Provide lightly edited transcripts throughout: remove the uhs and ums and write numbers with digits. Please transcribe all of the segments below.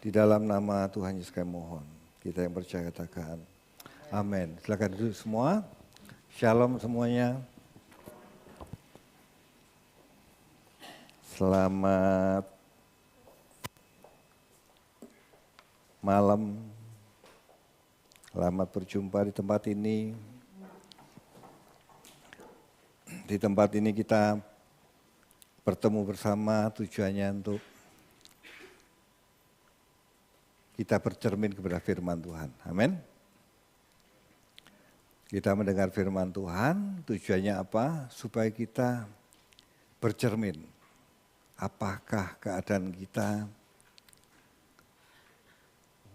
Di dalam nama Tuhan Yesus kami mohon. Kita yang percaya katakan amin. Silakan duduk semua. Shalom semuanya. Selamat malam. Selamat berjumpa di tempat ini. Di tempat ini kita bertemu bersama tujuannya untuk kita bercermin kepada firman Tuhan. Amin. Kita mendengar firman Tuhan, tujuannya apa? Supaya kita bercermin. Apakah keadaan kita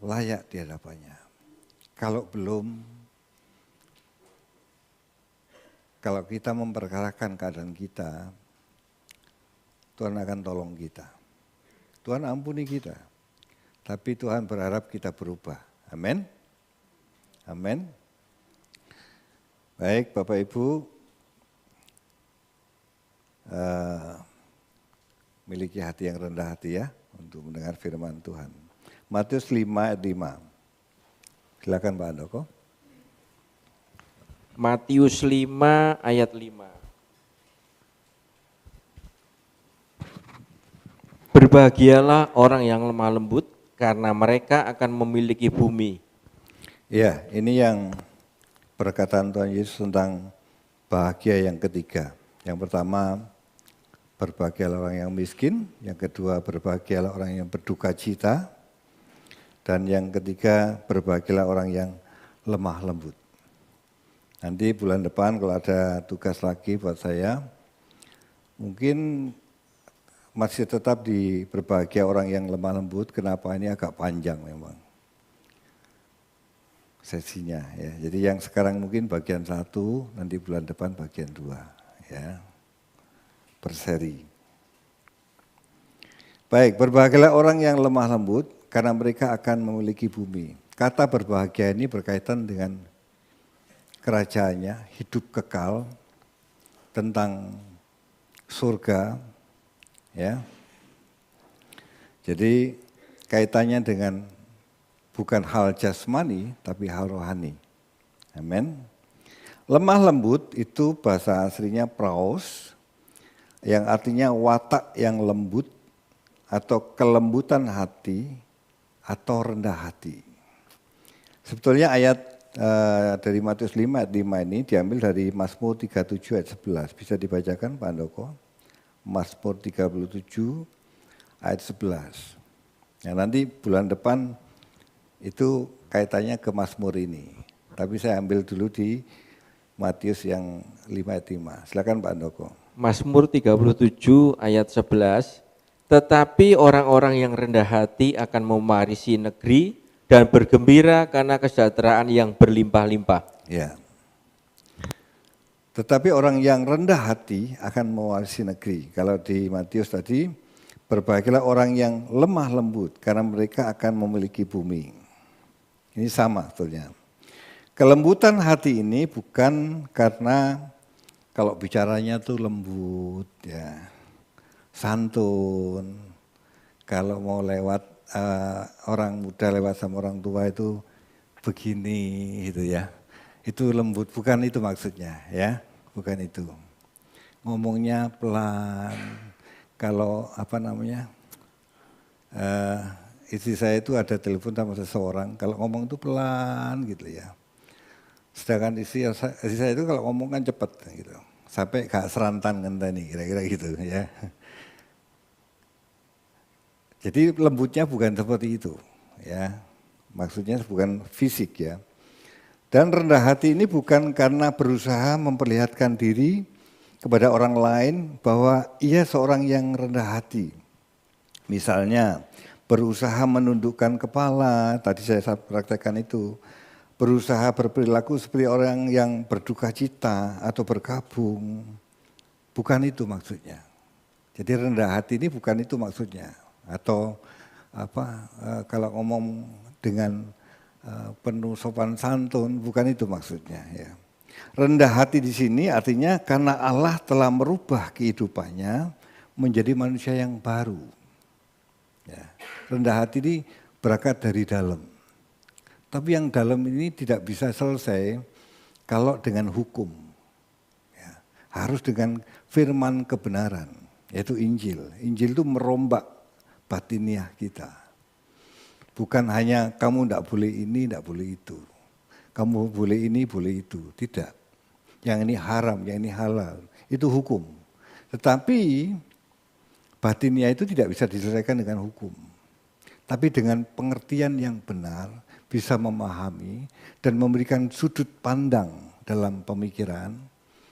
layak di hadapannya? Kalau belum, kalau kita memperkarakan keadaan kita, Tuhan akan tolong kita. Tuhan ampuni kita. Tapi Tuhan berharap kita berubah. Amin. Amin. Baik Bapak Ibu, miliki hati yang rendah hati ya untuk mendengar firman Tuhan. Matius 5 ayat 5. Silakan Pak Andoko. Matius 5 ayat 5. Berbahagialah orang yang lemah lembut, karena mereka akan memiliki bumi. Ya, ini yang perkataan Tuhan Yesus tentang bahagia yang ketiga. Yang pertama, berbahagialah orang yang miskin. Yang kedua, berbahagialah orang yang berduka cita. Dan yang ketiga, berbahagialah orang yang lemah lembut. Nanti bulan depan kalau ada tugas lagi buat saya, mungkin masih tetap di berbahagia orang yang lemah lembut. Kenapa ini agak panjang memang sesinya ya. Jadi yang sekarang mungkin bagian 1, nanti bulan depan bagian 2 ya. Berseri. Baik, berbahagialah orang yang lemah lembut karena mereka akan memiliki bumi. Kata berbahagia ini berkaitan dengan kerajaannya, hidup kekal, tentang surga. Ya, jadi kaitannya dengan bukan hal jasmani tapi hal rohani. Amin. Lemah lembut itu bahasa aslinya praos, yang artinya watak yang lembut atau kelembutan hati atau rendah hati. Sebetulnya ayat dari Matius 5 ayat 5 ini diambil dari Mazmur 37 ayat 11. Bisa dibacakan Pak Andoko? Mazmur 37 ayat 11. Nah, nanti bulan depan itu kaitannya ke Mazmur ini. Tapi saya ambil dulu di Matius yang 5 ayat 5. Silakan Pak Andoko. Mazmur 37 ayat 11. Tetapi orang-orang yang rendah hati akan mewarisi negeri dan bergembira karena kesejahteraan yang berlimpah-limpah. Ya. Tetapi orang yang rendah hati akan mewarisi negeri. Kalau di Matius tadi, berbahagialah orang yang lemah lembut karena mereka akan memiliki bumi. Ini sama sebetulnya. Kelembutan hati ini bukan karena kalau bicaranya tuh lembut, ya, santun. Kalau mau lewat orang muda lewat sama orang tua itu begini gitu ya. Itu lembut, bukan itu maksudnya ya, bukan itu. Ngomongnya pelan, kalau istri saya itu ada telepon sama seseorang, kalau ngomong itu pelan gitu ya. Sedangkan istri saya itu kalau ngomong kan cepet gitu, sampai gak serantan ngenteni kira-kira gitu ya. Jadi lembutnya bukan seperti itu ya, maksudnya bukan fisik ya. Dan rendah hati ini bukan karena berusaha memperlihatkan diri kepada orang lain bahwa ia seorang yang rendah hati. Misalnya berusaha menundukkan kepala, tadi saya praktekkan itu. Berusaha berperilaku seperti orang yang berduka cita atau berkabung. Bukan itu maksudnya. Jadi rendah hati ini bukan itu maksudnya. Atau kalau ngomong dengan penuh sopan santun, bukan itu maksudnya ya. Rendah hati di sini artinya karena Allah telah merubah kehidupannya menjadi manusia yang baru. Ya. Rendah hati ini berangkat dari dalam. Tapi yang dalam ini tidak bisa selesai kalau dengan hukum. Ya, harus dengan firman kebenaran, yaitu Injil. Injil itu merombak batiniah kita. Bukan hanya kamu tidak boleh ini, tidak boleh itu. Kamu boleh ini, boleh itu. Tidak. Yang ini haram, yang ini halal. Itu hukum. Tetapi batiniah itu tidak bisa diselesaikan dengan hukum. Tapi dengan pengertian yang benar, bisa memahami dan memberikan sudut pandang dalam pemikiran.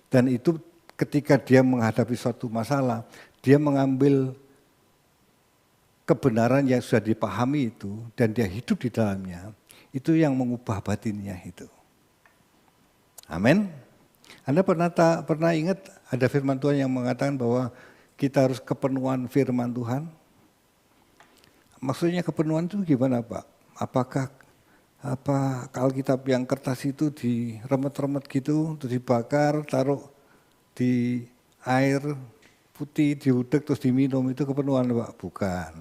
Dan itu ketika dia menghadapi suatu masalah, dia mengambil kebenaran yang sudah dipahami itu dan dia hidup di dalamnya, itu yang mengubah batinnya itu. Amin. Anda pernah ingat ada firman Tuhan yang mengatakan bahwa kita harus kepenuhan firman Tuhan? Maksudnya kepenuhan itu gimana Pak? Apakah Alkitab yang kertas itu diremet-remet gitu, terus dibakar, taruh di air putih, diudek terus diminum, itu kepenuhan Pak? Bukan,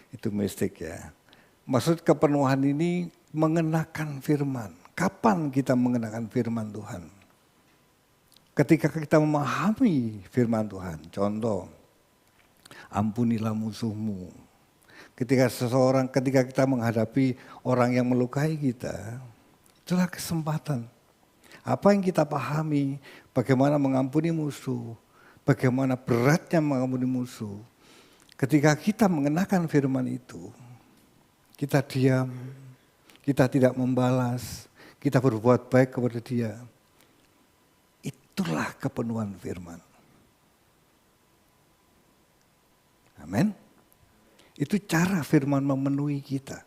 itu mistik ya. Maksud kepenuhan ini mengenakan firman. Kapan kita mengenakan firman Tuhan? Ketika kita memahami firman Tuhan, contoh, ampunilah musuhmu. Ketika kita menghadapi orang yang melukai kita, itulah kesempatan. Apa yang kita pahami, bagaimana mengampuni musuh, bagaimana beratnya mengampuni musuh. Ketika kita mengenakan firman itu, kita diam, kita tidak membalas, kita berbuat baik kepada dia. Itulah kepenuhan firman. Amin. Itu cara firman memenuhi kita.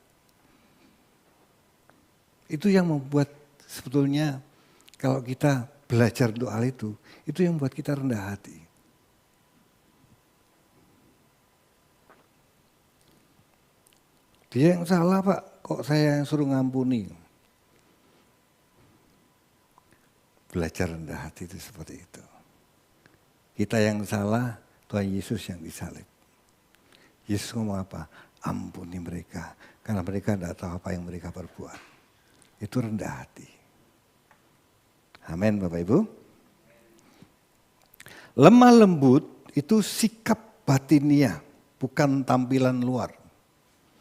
Itu yang membuat sebetulnya kalau kita belajar untuk hal itu yang membuat kita rendah hati. Dia yang salah Pak, kok saya yang suruh ngampuni. Belajar rendah hati itu seperti itu. Kita yang salah, Tuhan Yesus yang disalib. Yesus ngomong apa? Ampuni mereka, karena mereka tidak tahu apa yang mereka perbuat. Itu rendah hati. Amin Bapak Ibu. Lemah lembut itu sikap batiniah, bukan tampilan luar.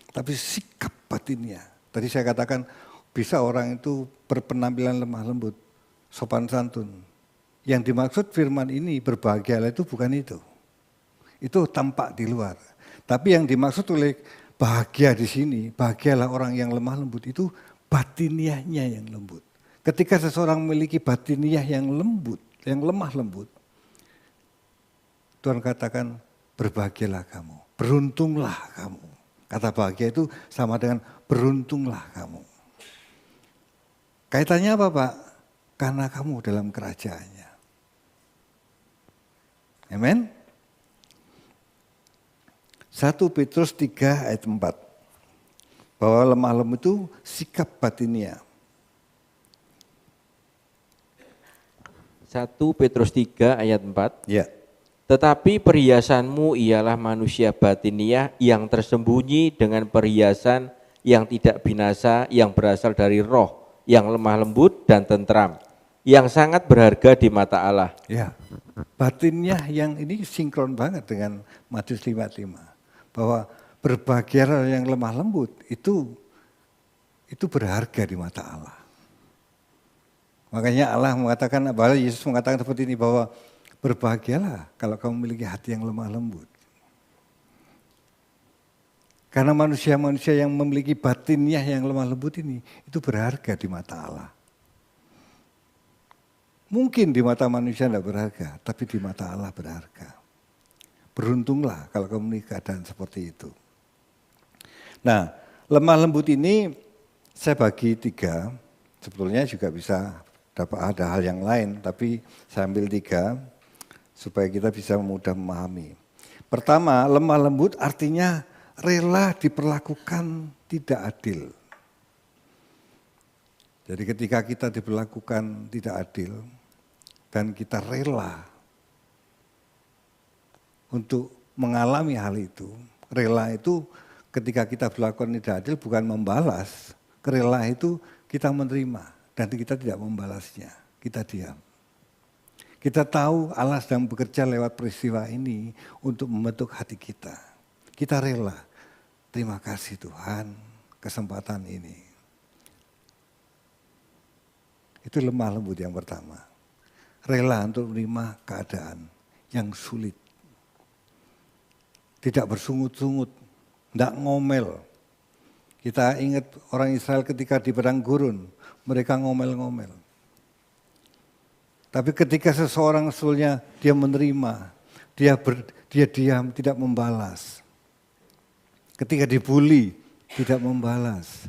Tapi sikap batiniah. Tadi saya katakan bisa orang itu berpenampilan lemah lembut, sopan santun. Yang dimaksud firman ini berbahagialah itu bukan itu. Itu tampak di luar. Tapi yang dimaksud oleh bahagia di sini, bahagialah orang yang lemah lembut, itu batiniahnya yang lembut. Ketika seseorang memiliki batiniah yang lembut, yang lemah lembut, Tuhan katakan berbahagialah kamu, beruntunglah kamu. Kata bahagia itu sama dengan beruntunglah kamu. Kaitannya apa Pak? Karena kamu dalam kerajaannya. Amin. 1 Petrus 3 ayat 4. Bahwa lemah lembut itu sikap batiniah. 1 Petrus 3 ayat 4. Ya. Tetapi perhiasanmu ialah manusia batiniah yang tersembunyi dengan perhiasan yang tidak binasa, yang berasal dari roh, yang lemah lembut dan tentram, yang sangat berharga di mata Allah. Ya, batinnya yang ini sinkron banget dengan Matius 5:5. Bahwa berbahagialah yang lemah lembut, itu berharga di mata Allah. Makanya Allah mengatakan, bahwa Yesus mengatakan seperti ini, bahwa berbahagialah kalau kamu memiliki hati yang lemah lembut. Karena manusia-manusia yang memiliki batinnya yang lemah lembut ini, itu berharga di mata Allah. Mungkin di mata manusia tidak berharga, tapi di mata Allah berharga. Beruntunglah kalau kamu memiliki keadaan seperti itu. Nah, lemah lembut ini saya bagi 3, sebetulnya juga bisa dapat ada hal yang lain, tapi saya ambil 3 supaya kita bisa mudah memahami. Pertama, lemah lembut artinya rela diperlakukan tidak adil. Jadi ketika kita diperlakukan tidak adil dan kita rela untuk mengalami hal itu, rela itu ketika kita berlakukan tidak adil bukan membalas. Rela itu kita menerima dan kita tidak membalasnya, kita diam. Kita tahu Allah sedang bekerja lewat peristiwa ini untuk membentuk hati kita. Kita rela, terima kasih Tuhan kesempatan ini. Itu lemah lembut yang pertama. Rela untuk menerima keadaan yang sulit. Tidak bersungut-sungut, tidak ngomel. Kita ingat orang Israel ketika di padang gurun, mereka ngomel-ngomel. Tapi ketika seseorang sebetulnya dia menerima, dia diam, tidak membalas. Ketika dibully, tidak membalas.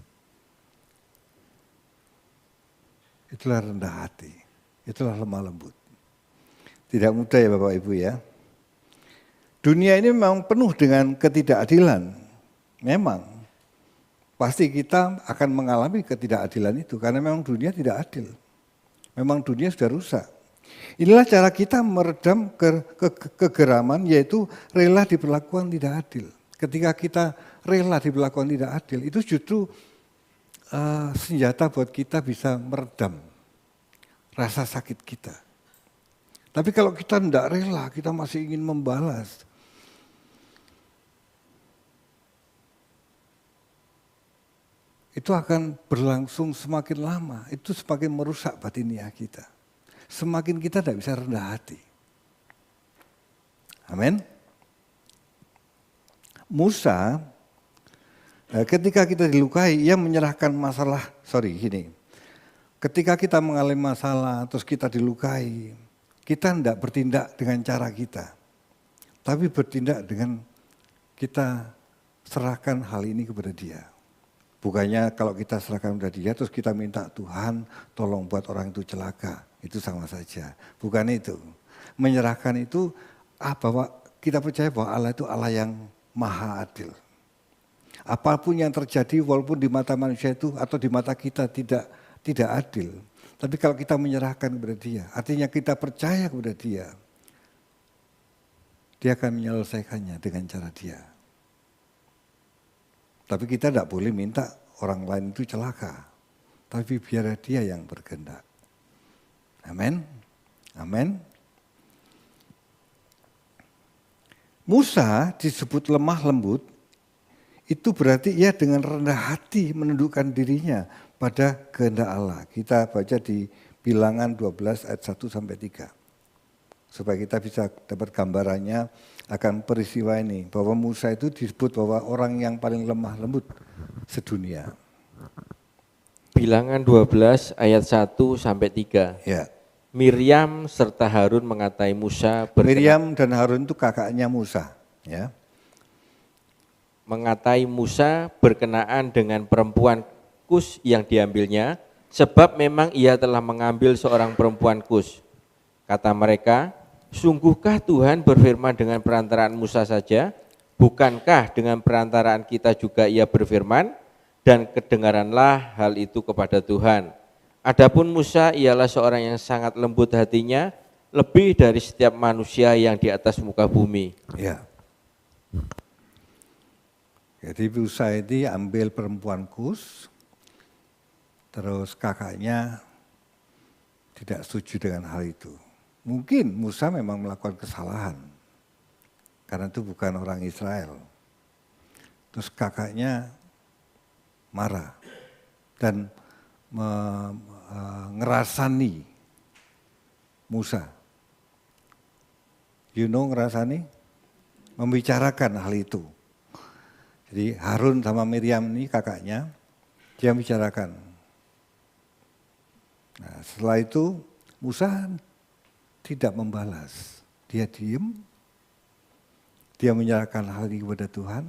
Itulah rendah hati, itulah lemah lembut. Tidak mudah ya Bapak Ibu ya. Dunia ini memang penuh dengan ketidakadilan, memang. Pasti kita akan mengalami ketidakadilan itu karena memang dunia tidak adil. Memang dunia sudah rusak. Inilah cara kita meredam kegeraman yaitu rela diperlakukan tidak adil. Ketika kita rela diperlakukan tidak adil itu justru senjata buat kita bisa meredam rasa sakit kita. Tapi kalau kita tidak rela, kita masih ingin membalas. Itu akan berlangsung semakin lama, itu semakin merusak batiniah kita. Semakin kita tidak bisa rendah hati. Amin. Musa, ketika kita dilukai, ia menyerahkan ketika kita mengalami masalah, terus kita dilukai, kita tidak bertindak dengan cara kita. Tapi bertindak dengan kita serahkan hal ini kepada dia. Bukannya kalau kita serahkan kepada dia terus kita minta Tuhan tolong buat orang itu celaka. Itu sama saja. Bukan itu. Menyerahkan itu bahwa kita percaya bahwa Allah itu Allah yang maha adil. Apapun yang terjadi walaupun di mata manusia itu atau di mata kita tidak adil. Tapi kalau kita menyerahkan kepada dia, artinya kita percaya kepada dia. Dia akan menyelesaikannya dengan cara dia. Tapi kita tidak boleh minta orang lain itu celaka. Tapi biar dia yang berkehendak. Amin. Amin. Musa disebut lemah lembut. Itu berarti ia dengan rendah hati menundukkan dirinya pada kehendak Allah. Kita baca di Bilangan 12 ayat 1 sampai 3. Supaya kita bisa dapat gambarannya akan peristiwa ini. Bahwa Musa itu disebut bahwa orang yang paling lemah lembut sedunia. Bilangan 12 ayat 1 sampai 3. Ya. Miriam serta Harun mengatai Musa. Miriam dan Harun itu kakaknya Musa. Ya. Mengatai Musa berkenaan dengan perempuan Kus yang diambilnya. Sebab memang ia telah mengambil seorang perempuan Kus. Kata mereka, sungguhkah Tuhan berfirman dengan perantaraan Musa saja? Bukankah dengan perantaraan kita juga ia berfirman? Dan kedengaranlah hal itu kepada Tuhan. Adapun Musa ialah seorang yang sangat lembut hatinya, lebih dari setiap manusia yang di atas muka bumi. Ya. Jadi Musa ini ambil perempuan Kus, terus kakaknya tidak setuju dengan hal itu. Mungkin Musa memang melakukan kesalahan, karena itu bukan orang Israel. Terus kakaknya marah dan ngerasani Musa. Ngerasani? Membicarakan hal itu. Jadi Harun sama Miriam ini kakaknya, dia bicarakan. Nah, setelah itu Musa tidak membalas. Dia diam, dia menyerahkan hal ini kepada Tuhan,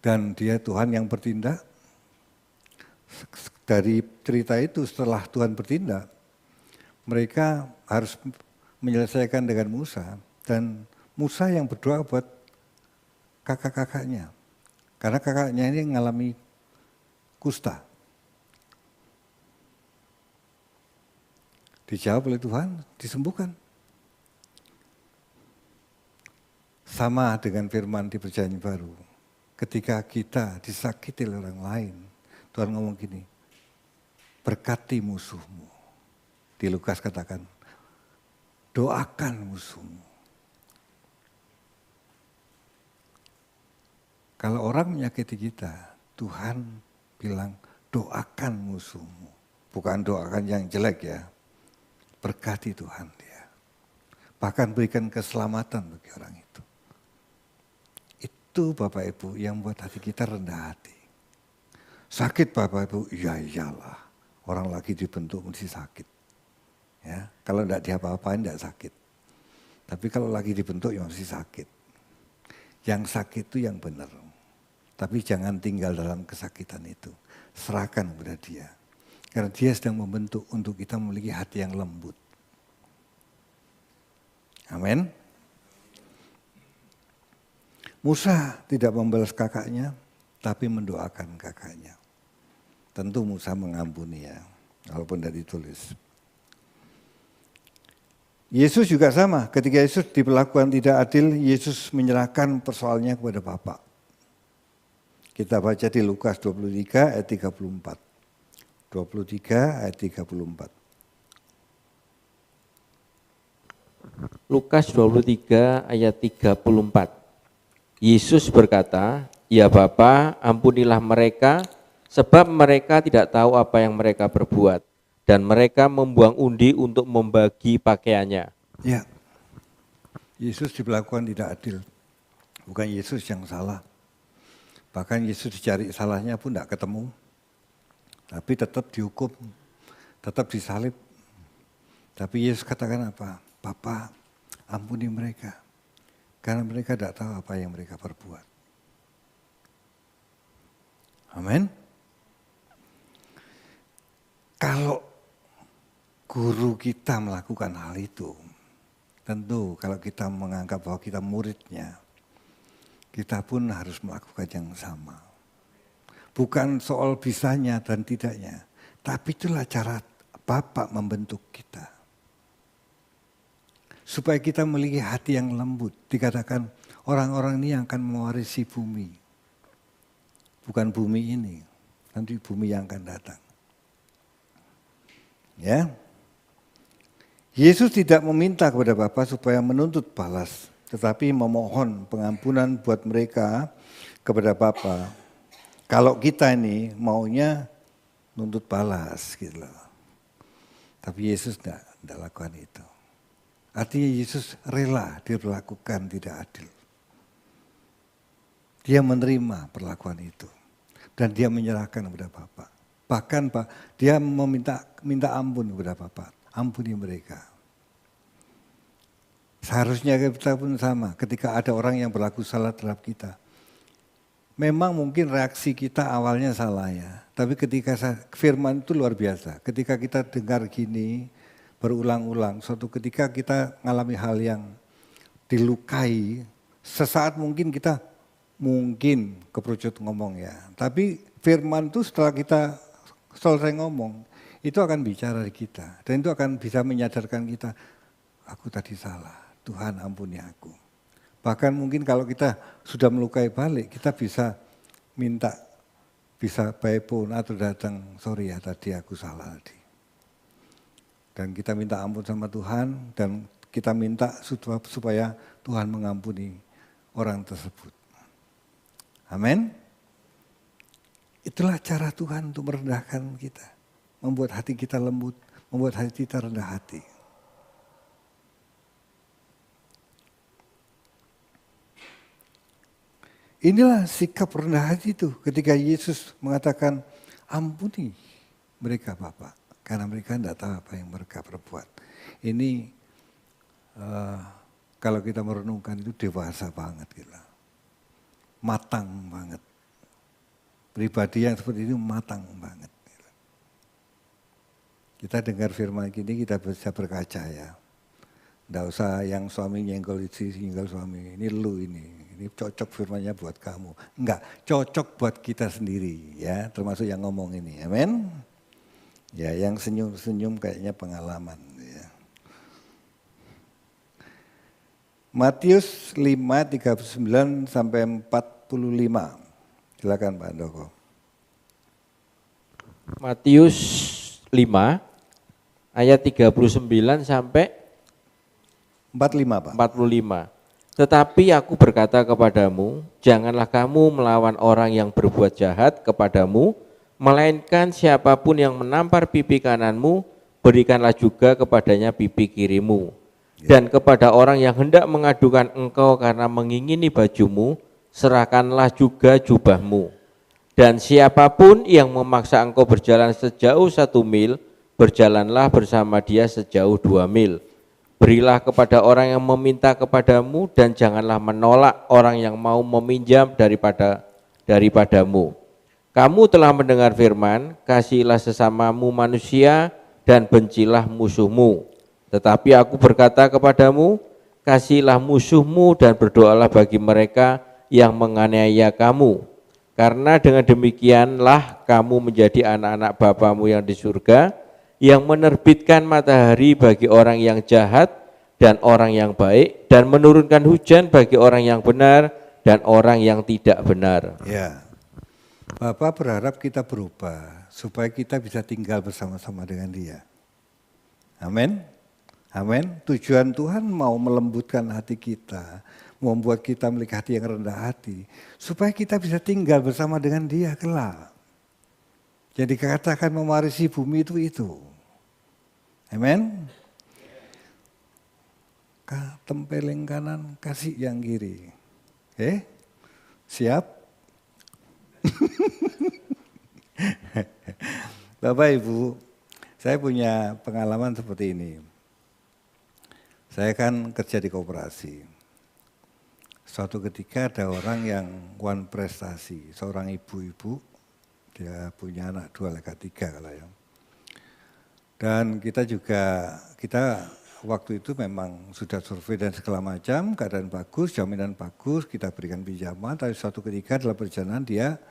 dan dia Tuhan yang bertindak. Dari cerita itu setelah Tuhan bertindak, mereka harus menyelesaikan dengan Musa, dan Musa yang berdoa buat kakak-kakaknya. Karena kakaknya ini mengalami kusta. Dijawab oleh Tuhan, disembuhkan. Sama dengan firman di Perjanjian Baru. Ketika kita disakiti oleh orang lain, Tuhan ngomong gini, berkati musuhmu. Di Lukas katakan, doakan musuhmu. Kalau orang menyakiti kita, Tuhan bilang doakan musuhmu. Bukan doakan yang jelek ya. Berkati Tuhan dia. Bahkan berikan keselamatan bagi orang itu. Itu Bapak Ibu yang membuat hati kita rendah hati. Sakit Bapak Ibu, ya iyalah. Orang lagi dibentuk mesti sakit. Ya, kalau tidak diapa-apain tidak sakit. Tapi kalau lagi dibentuk ya mesti sakit. Yang sakit itu yang benar. Tapi jangan tinggal dalam kesakitan itu. Serahkan kepada dia. Karena dia sedang membentuk untuk kita memiliki hati yang lembut. Amin. Musa tidak membalas kakaknya, tapi mendoakan kakaknya. Tentu Musa mengampuni ya, walaupun tidak ditulis. Yesus juga sama, ketika Yesus diperlakukan tidak adil, Yesus menyerahkan persoalannya kepada Bapa. Kita baca di Lukas 23 ayat 34. 23 ayat 34. Lukas 23 ayat 34. Yesus berkata, "Ya Bapa, ampunilah mereka, sebab mereka tidak tahu apa yang mereka perbuat." Dan mereka membuang undi untuk membagi pakaiannya. Ya, Yesus diperlakukan tidak adil. Bukan Yesus yang salah. Bahkan Yesus dicari salahnya pun tidak ketemu. Tapi tetap dihukum, tetap disalib. Tapi Yesus katakan apa? Bapa, ampuni mereka. Karena mereka tidak tahu apa yang mereka perbuat. Amin. Kalau guru kita melakukan hal itu, tentu kalau kita menganggap bahwa kita muridnya, kita pun harus melakukan yang sama. Bukan soal bisanya dan tidaknya, tapi itulah cara Bapak membentuk kita. Supaya kita memiliki hati yang lembut. Dikatakan orang-orang ini yang akan mewarisi bumi. Bukan bumi ini, nanti bumi yang akan datang. Ya. Yesus tidak meminta kepada Bapa supaya menuntut balas, tetapi memohon pengampunan buat mereka kepada Bapa. Kalau kita ini maunya nuntut balas gitu loh. Tapi Yesus tidak lakukan itu. Artinya Yesus rela diperlakukan tidak adil. Dia menerima perlakuan itu. Dan dia menyerahkan kepada Bapa. Bahkan dia minta ampun kepada Bapa. Ampuni mereka. Seharusnya kita pun sama. Ketika ada orang yang berlaku salah terhadap kita. Memang mungkin reaksi kita awalnya salah ya. Tapi ketika firman itu luar biasa. Ketika kita dengar gini berulang-ulang. Suatu ketika kita mengalami hal yang dilukai. Sesaat mungkin kita keperucut ngomong ya. Tapi firman itu setelah kita selesai ngomong. Itu akan bicara di kita. Dan itu akan bisa menyadarkan kita. Aku tadi salah. Tuhan ampuni aku. Bahkan mungkin kalau kita sudah melukai balik, kita bisa by phone atau datang, sorry ya tadi aku salah tadi. Dan kita minta ampun sama Tuhan dan kita minta supaya Tuhan mengampuni orang tersebut. Amin. Itulah cara Tuhan untuk merendahkan kita. Membuat hati kita lembut, membuat hati kita rendah hati. Inilah sikap rendah hati itu ketika Yesus mengatakan ampuni mereka Bapak. Karena mereka tidak tahu apa yang mereka perbuat. Ini kalau kita merenungkan itu dewasa banget gitu. Matang banget. Pribadi yang seperti itu matang banget. Gitu. Kita dengar firman gini kita bisa berkaca ya. Tidak usah yang suami nyenggol istri, nyenggol suami. Ini lu ini. Ini cocok firmannya buat kamu. Enggak, cocok buat kita sendiri ya. Termasuk yang ngomong ini. Amin. Ya, yang senyum-senyum kayaknya pengalaman. Ya. Matius 5:39 sampai 45. Silakan Pak Handoko. Matius 5 ayat 39 sampai 45 Pak. 45. Tetapi aku berkata kepadamu, janganlah kamu melawan orang yang berbuat jahat kepadamu, melainkan siapapun yang menampar pipi kananmu, berikanlah juga kepadanya pipi kirimu. Dan kepada orang yang hendak mengadukan engkau karena mengingini bajumu, serahkanlah juga jubahmu. Dan siapapun yang memaksa engkau berjalan sejauh 1 mil, berjalanlah bersama dia sejauh 2 mil. Berilah kepada orang yang meminta kepadamu dan janganlah menolak orang yang mau meminjam daripadamu. Kamu telah mendengar firman, kasihilah sesamamu manusia dan bencilah musuhmu. Tetapi aku berkata kepadamu, kasihilah musuhmu dan berdoalah bagi mereka yang menganiaya kamu. Karena dengan demikianlah kamu menjadi anak-anak Bapamu yang di surga, yang menerbitkan matahari bagi orang yang jahat dan orang yang baik, dan menurunkan hujan bagi orang yang benar dan orang yang tidak benar. Ya, Bapak berharap kita berubah supaya kita bisa tinggal bersama-sama dengan Dia. Amin. Amin. Tujuan Tuhan mau melembutkan hati kita, membuat kita memiliki hati yang rendah hati, supaya kita bisa tinggal bersama dengan Dia kelak. Jadi dikatakan mewarisi bumi itu. Amin. Tempeling kanan, kasih yang kiri. Siap? Bapak Ibu, saya punya pengalaman seperti ini. Saya kan kerja di koperasi. Suatu ketika ada orang yang one prestasi, seorang ibu-ibu, dia punya anak 2 leka 3 kalau ya. Dan kita waktu itu memang sudah survei dan segala macam, keadaan bagus, jaminan bagus, kita berikan pinjaman, tapi suatu ketika dalam perjalanan dia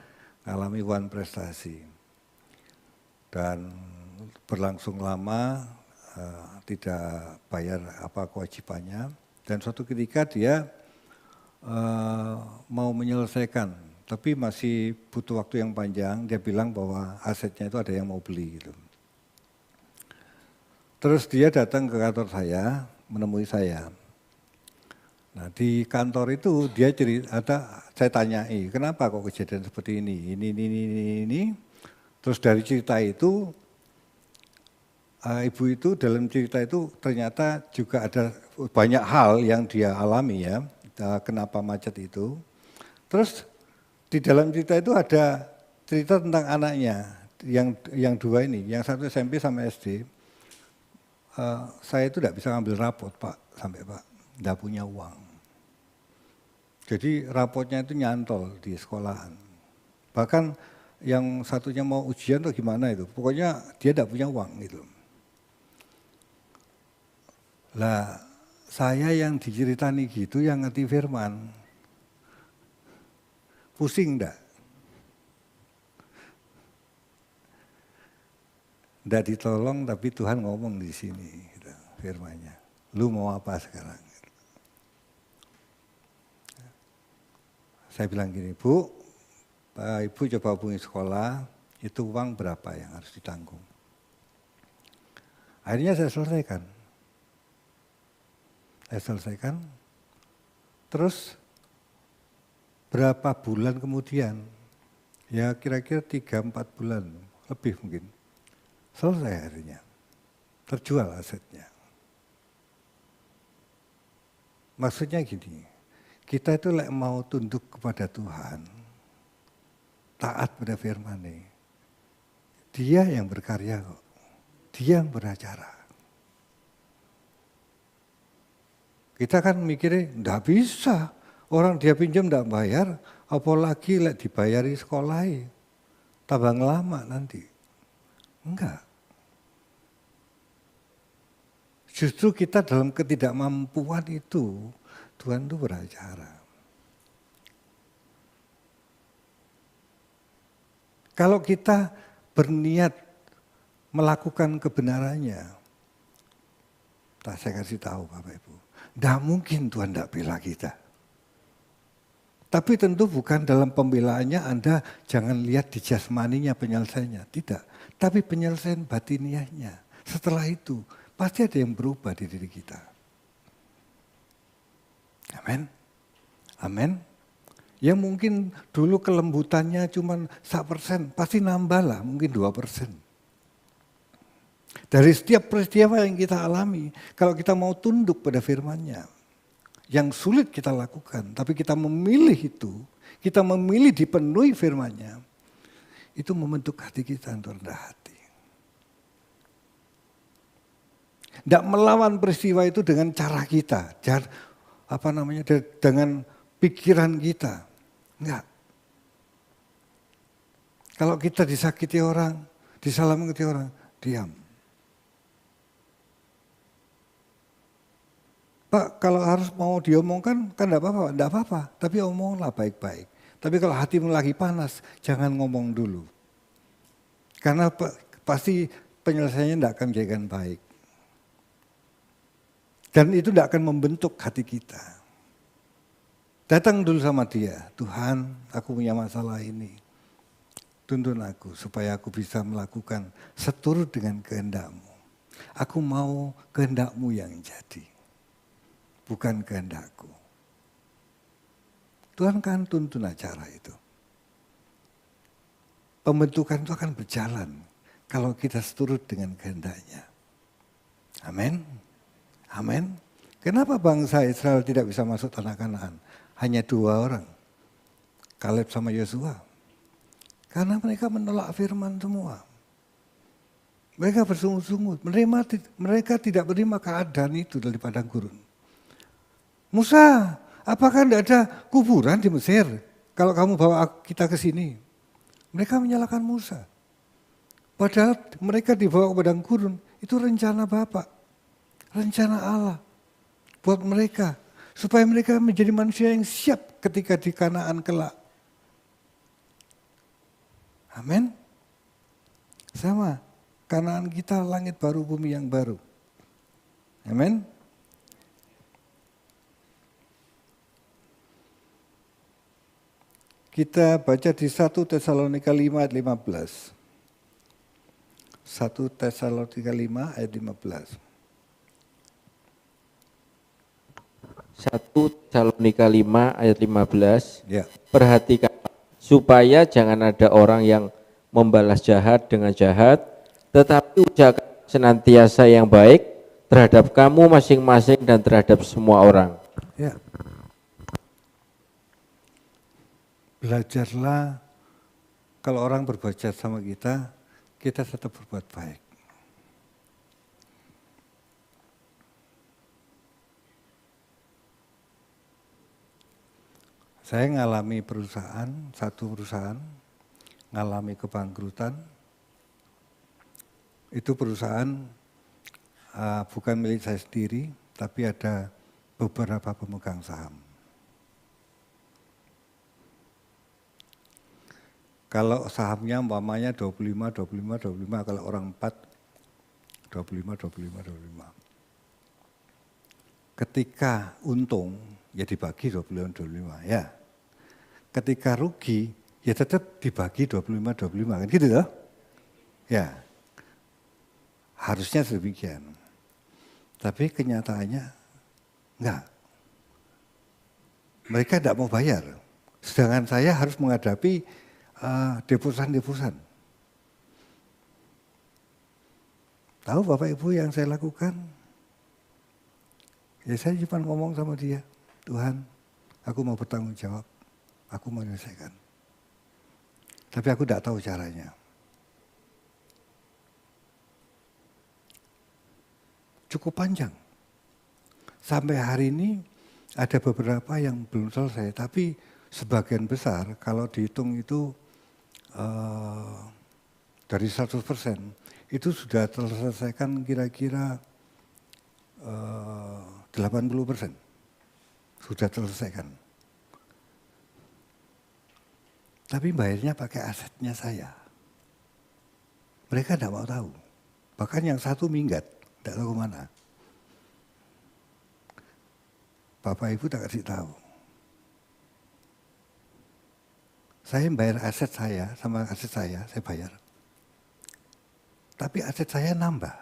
mengalami one prestasi. Dan berlangsung lama, tidak bayar apa kewajibannya, dan suatu ketika dia mau menyelesaikan, tapi masih butuh waktu yang panjang. Dia bilang bahwa asetnya itu ada yang mau beli gitu. Terus dia datang ke kantor saya, menemui saya. Nah di kantor itu dia cerita, saya tanyai, kenapa kok kejadian seperti ini? Ini. Terus dari cerita itu, ibu itu dalam cerita itu ternyata juga ada banyak hal yang dia alami ya, kenapa macet itu. Terus di dalam cerita itu ada cerita tentang anaknya yang 2 ini, yang 1 SMP sama SD. Saya itu tidak bisa ngambil rapot Pak, sampai Pak, tidak punya uang. Jadi rapotnya itu nyantol di sekolahan. Bahkan yang satunya mau ujian atau gimana itu, pokoknya dia tidak punya uang gitu. Lah saya yang diceritani gitu, yang ngerti firman, pusing enggak? Enggak ditolong, tapi Tuhan ngomong di sini, gitu, firman-Nya. Lu mau apa sekarang? Saya bilang gini, Bu, Ibu coba hubungi sekolah, itu uang berapa yang harus ditanggung? Akhirnya saya selesaikan. Terus berapa bulan kemudian, ya kira-kira 3-4 bulan, lebih mungkin, selesai akhirnya, terjual asetnya. Maksudnya gini, kita itu mau tunduk kepada Tuhan, taat pada firman-Nya, Dia yang berkarya kok, Dia yang beracara. Kita kan mikirnya, enggak bisa, orang dia pinjam enggak bayar, apalagi dibayari sekolah, tambah lama nanti. Enggak. Justru kita dalam ketidakmampuan itu, Tuhan itu beracara. Kalau kita berniat melakukan kebenarannya, saya kasih tahu Bapak Ibu, Tidak mungkin Tuhan tidak bela kita. Tapi tentu bukan dalam pembelaannya Anda jangan lihat di jasmaninya penyelesaiannya. Tidak. Tapi penyelesaian batiniahnya. Setelah itu pasti ada yang berubah di diri kita. Amin. Amin. Yang mungkin dulu kelembutannya cuma 1%, pasti nambah lah, mungkin 2%. Dari setiap peristiwa yang kita alami, kalau kita mau tunduk pada firman-Nya, yang sulit kita lakukan, tapi kita memilih itu, kita memilih dipenuhi firman-Nya, itu membentuk hati kita untuk rendah hati. Tidak melawan peristiwa itu dengan cara kita, dengan pikiran kita. Enggak. Kalau kita disakiti orang, disalamati orang, diam. Pak, kalau harus mau diomongkan, kan enggak apa-apa. Tapi omonglah baik-baik. Tapi kalau hatimu lagi panas, jangan ngomong dulu. Karena pasti penyelesaiannya enggak akan menjadikan baik. Dan itu enggak akan membentuk hati kita. Datang dulu sama dia, Tuhan aku punya masalah ini. Tuntun aku supaya aku bisa melakukan seturut dengan kehendak-Mu. Aku mau kehendak-Mu yang jadi, bukan kehendak-Ku. Tuhan kan tuntun acara itu. Pembentukan itu akan berjalan kalau kita seturut dengan kehendak-Nya. Amin. Amin. Kenapa bangsa Israel tidak bisa masuk tanah Kanaan? Hanya 2 orang, Kaleb sama Yosua. Karena mereka menolak firman semua. Mereka bersungut-sungut, mereka tidak menerima keadaan itu dari padang gurun. Musa, apakah tidak ada kuburan di Mesir kalau kamu bawa kita ke sini? Mereka menyalahkan Musa. Padahal mereka dibawa ke padang gurun, itu rencana Bapa, rencana Allah buat mereka. Supaya mereka menjadi manusia yang siap ketika di Kanaan kelak. Amin. Sama, Kanaan kita langit baru, bumi yang baru. Amin. Kita baca di 1 Tesalonika 5 ayat 15. 1 Tesalonika 5 ayat 15. 1 Tesalonika 5 ayat 15. Ya. Perhatikan supaya jangan ada orang yang membalas jahat dengan jahat, tetapi usahakan senantiasa yang baik terhadap kamu masing-masing dan terhadap semua orang. Ya. Belajarlah kalau orang berbuat jahat sama kita, kita tetap berbuat baik. Saya ngalami satu perusahaan, ngalami kebangkrutan. Itu perusahaan bukan milik saya sendiri, tapi ada beberapa pemegang saham. Kalau sahamnya umpamanya 25, kalau orang 4, 25. Ketika untung, ya dibagi 25 ya. Ketika rugi, ya tetap dibagi 25 kan gitu loh. Ya, harusnya demikian. Tapi kenyataannya enggak. Mereka tidak mau bayar. Sedangkan saya harus menghadapi deposan. Tahu Bapak Ibu yang saya lakukan? Ya saya cuma ngomong sama dia, Tuhan, aku mau bertanggung jawab, aku mau menyelesaikan. Tapi aku tidak tahu caranya. Cukup panjang. Sampai hari ini ada beberapa yang belum selesai, tapi sebagian besar kalau dihitung itu dari 100% itu sudah terselesaikan kira-kira 80% sudah terselesaikan. Tapi bayarnya pakai asetnya saya. Mereka tidak mau tahu. Bahkan yang satu minggat, tidak tahu kemana. Bapak Ibu tak kasih tahu. Saya bayar aset saya sama aset saya bayar. Tapi aset saya nambah.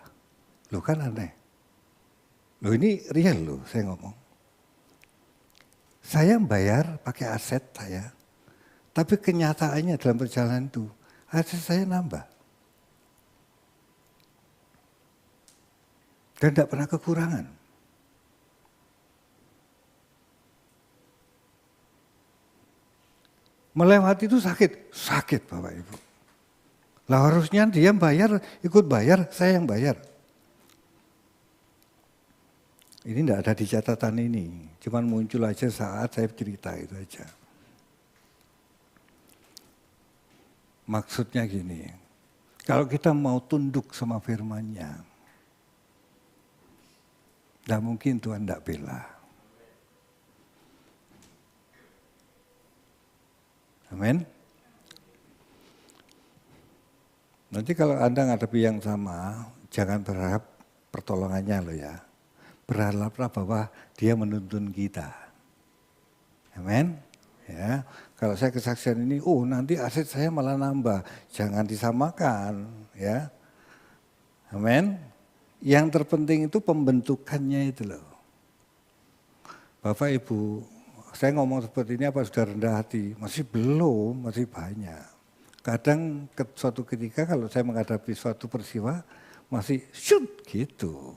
Loh kan aneh. Loh ini real loh saya ngomong. Saya bayar pakai aset saya. Tapi kenyataannya dalam perjalanan itu, aset saya nambah. Dan tidak pernah kekurangan. Melewati itu sakit Bapak Ibu. Lah harusnya dia bayar, ikut bayar, saya yang bayar. Ini tidak ada di catatan ini, cuman muncul aja saat saya cerita itu aja. Maksudnya gini, kalau kita mau tunduk sama firman-Nya, tidak mungkin Tuhan tidak bela. Amin. Nanti kalau Anda ngadepi yang sama, jangan berharap pertolongannya loh ya. Berharaplah bahwa dia menuntun kita. Amin. Ya, kalau saya kesaksian ini, nanti aset saya malah nambah. Jangan disamakan, ya. Amin. Yang terpenting itu pembentukannya itu loh. Bapak Ibu, saya ngomong seperti ini apa sudah rendah hati? Masih belum, masih banyak. Kadang suatu ketika kalau saya menghadapi suatu peristiwa, masih shoot gitu.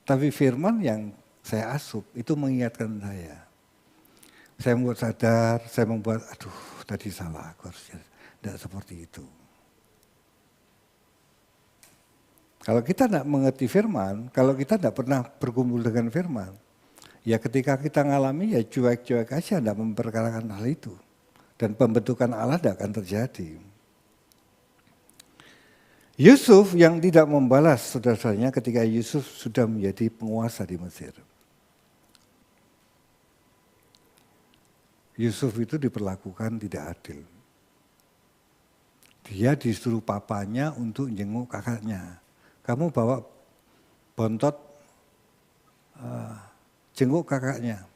Tapi firman yang saya asup itu mengingatkan saya. Saya membuat sadar, saya membuat, tadi salah, aku harusnya tidak seperti itu. Kalau kita tidak mengerti firman, kalau kita tidak pernah berkumpul dengan firman, ya ketika kita ngalami ya cuek-cuek aja, tidak memperkarakan hal itu. Dan pembentukan Allah tidak akan terjadi. Yusuf yang tidak membalas saudara-saudaranya ketika Yusuf sudah menjadi penguasa di Mesir. Yusuf itu diperlakukan tidak adil. Dia disuruh papanya untuk jenguk kakaknya. Kamu bawa bontot jenguk kakaknya.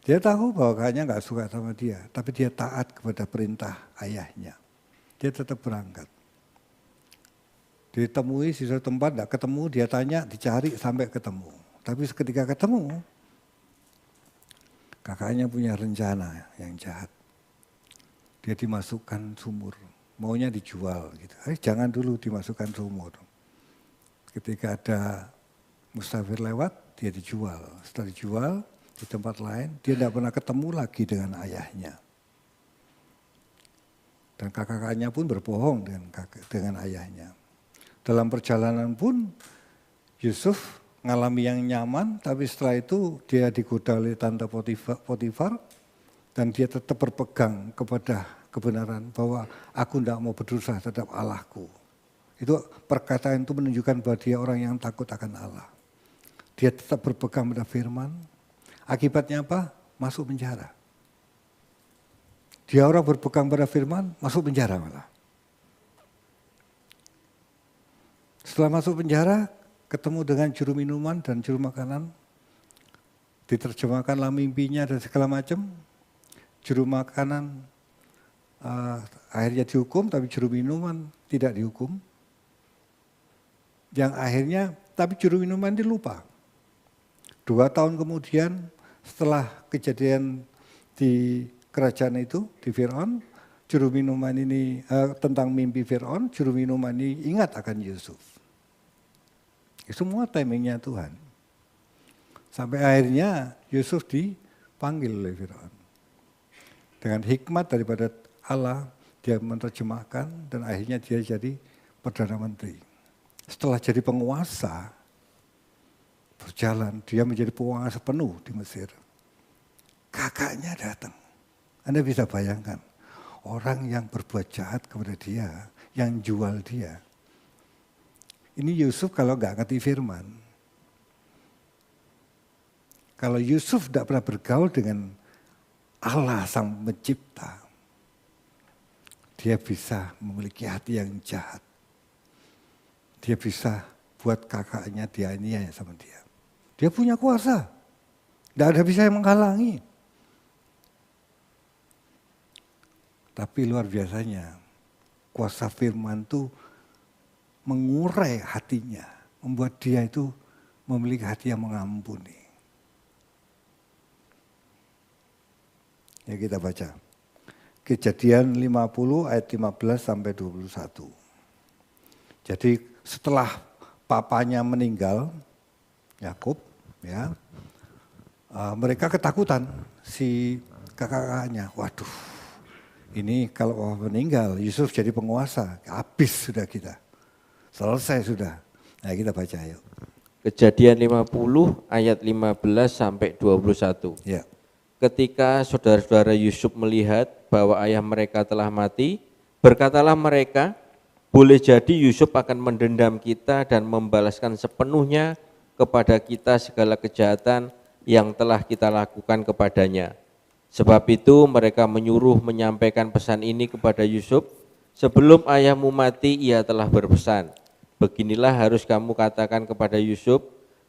Dia tahu bahwa kakaknya nggak suka sama dia, tapi dia taat kepada perintah ayahnya. Dia tetap berangkat. Ditemui di suatu tempat, tidak ketemu, dia tanya, dicari sampai ketemu. Tapi ketika ketemu, kakaknya punya rencana yang jahat. Dia dimasukkan sumur, maunya dijual. Gitu. Jangan dulu dimasukkan sumur. Ketika ada mustafir lewat, dia dijual. Setelah dijual di tempat lain, dia tidak pernah ketemu lagi dengan ayahnya. Dan kakak-kakaknya pun berbohong dengan ayahnya. Dalam perjalanan pun Yusuf ngalami yang nyaman, tapi setelah itu dia digoda oleh tante Potifar dan dia tetap berpegang kepada kebenaran bahwa aku tidak mau berdosa terhadap Allahku. Itu perkataan itu menunjukkan bahwa dia orang yang takut akan Allah. Dia tetap berpegang pada firman. Akibatnya apa? Masuk penjara. Dia orang berpegang pada firman, masuk penjara malah. Setelah masuk penjara, ketemu dengan juru minuman dan juru makanan. Diterjemahkanlah mimpinya dan segala macam. Juru makanan akhirnya dihukum, tapi juru minuman tidak dihukum. Yang akhirnya, tapi juru minuman dilupa. 2 tahun kemudian, setelah kejadian di kerajaan itu, di Fir'aun, juru minuman ini tentang mimpi Fir'aun, juru minuman ini ingat akan Yusuf. Semua timingnya Tuhan. Sampai akhirnya Yusuf dipanggil oleh Fir'aun. Dengan hikmat daripada Allah, dia menerjemahkan dan akhirnya dia jadi Perdana Menteri. Setelah jadi penguasa, berjalan, dia menjadi penguasa penuh di Mesir. Kakaknya datang. Anda bisa bayangkan, orang yang berbuat jahat kepada dia, yang jual dia. Ini Yusuf kalau nggak ngerti firman. Kalau Yusuf tidak pernah bergaul dengan Allah sang pencipta, dia bisa memiliki hati yang jahat. Dia bisa buat kakaknya dianiaya sama dia. Dia punya kuasa. Tidak ada bisa yang menghalangi. Tapi luar biasanya, kuasa firman itu mengurai hatinya, membuat dia itu memiliki hati yang mengampuni. Ya kita baca. Kejadian 50 ayat 15 sampai 21. Jadi setelah papanya meninggal, Yakub, ya, mereka ketakutan si kakak-kakaknya. Waduh, ini kalau papa meninggal, Yusuf jadi penguasa, habis sudah kita, selesai sudah. Nah kita baca yuk. Kejadian 50 ayat 15 sampai 21. Ya. Ketika saudara-saudara Yusuf melihat bahwa ayah mereka telah mati, berkatalah mereka, boleh jadi Yusuf akan mendendam kita dan membalaskan sepenuhnya kepada kita segala kejahatan yang telah kita lakukan kepadanya. Sebab itu mereka menyuruh menyampaikan pesan ini kepada Yusuf, sebelum ayahmu mati ia telah berpesan, beginilah harus kamu katakan kepada Yusuf,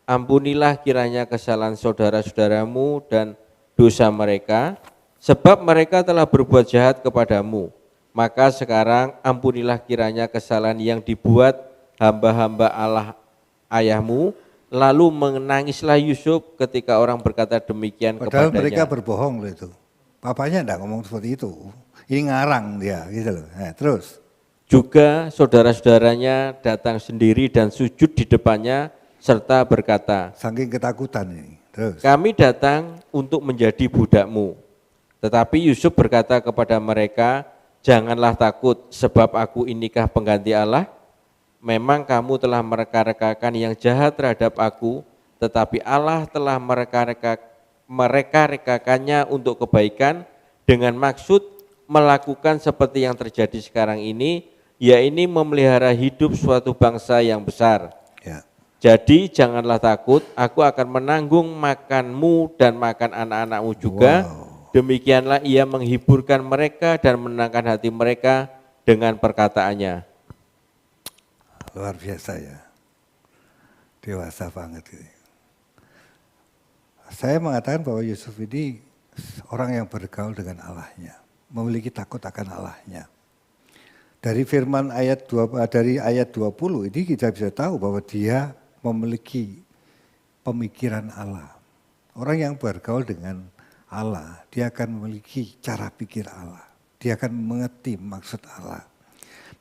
ampunilah kiranya kesalahan saudara-saudaramu dan dosa mereka, sebab mereka telah berbuat jahat kepadamu. Maka sekarang ampunilah kiranya kesalahan yang dibuat hamba-hamba Allah ayahmu. Lalu menangislah Yusuf ketika orang berkata demikian Padahal kepadanya. mereka berbohong loh itu. Papanya enggak ngomong seperti itu. Ini ngarang dia gitu loh. Nah, terus. Juga saudara-saudaranya datang sendiri dan sujud di depannya serta berkata, Saking ketakutan ini. Terus. kami datang untuk menjadi budakmu. Tetapi Yusuf berkata kepada mereka, janganlah takut sebab aku inikah pengganti Allah. Memang kamu telah mereka-rekakan yang jahat terhadap aku, tetapi Allah telah mereka-rekakannya untuk kebaikan dengan maksud melakukan seperti yang terjadi sekarang ini, yaitu memelihara hidup suatu bangsa yang besar. Ya. Jadi janganlah takut, aku akan menanggung makanmu dan makan anak-anakmu juga. Wow. Demikianlah ia menghiburkan mereka dan menenangkan hati mereka dengan perkataannya. Luar biasa ya. Dewasa banget ini. Saya mengatakan bahwa Yusuf ini orang yang bergaul dengan Allahnya, memiliki takut akan Allahnya. Dari firman dari ayat 20 ini kita bisa tahu bahwa dia memiliki pemikiran Allah. Orang yang bergaul dengan Allah, dia akan memiliki cara pikir Allah. Dia akan mengerti maksud Allah.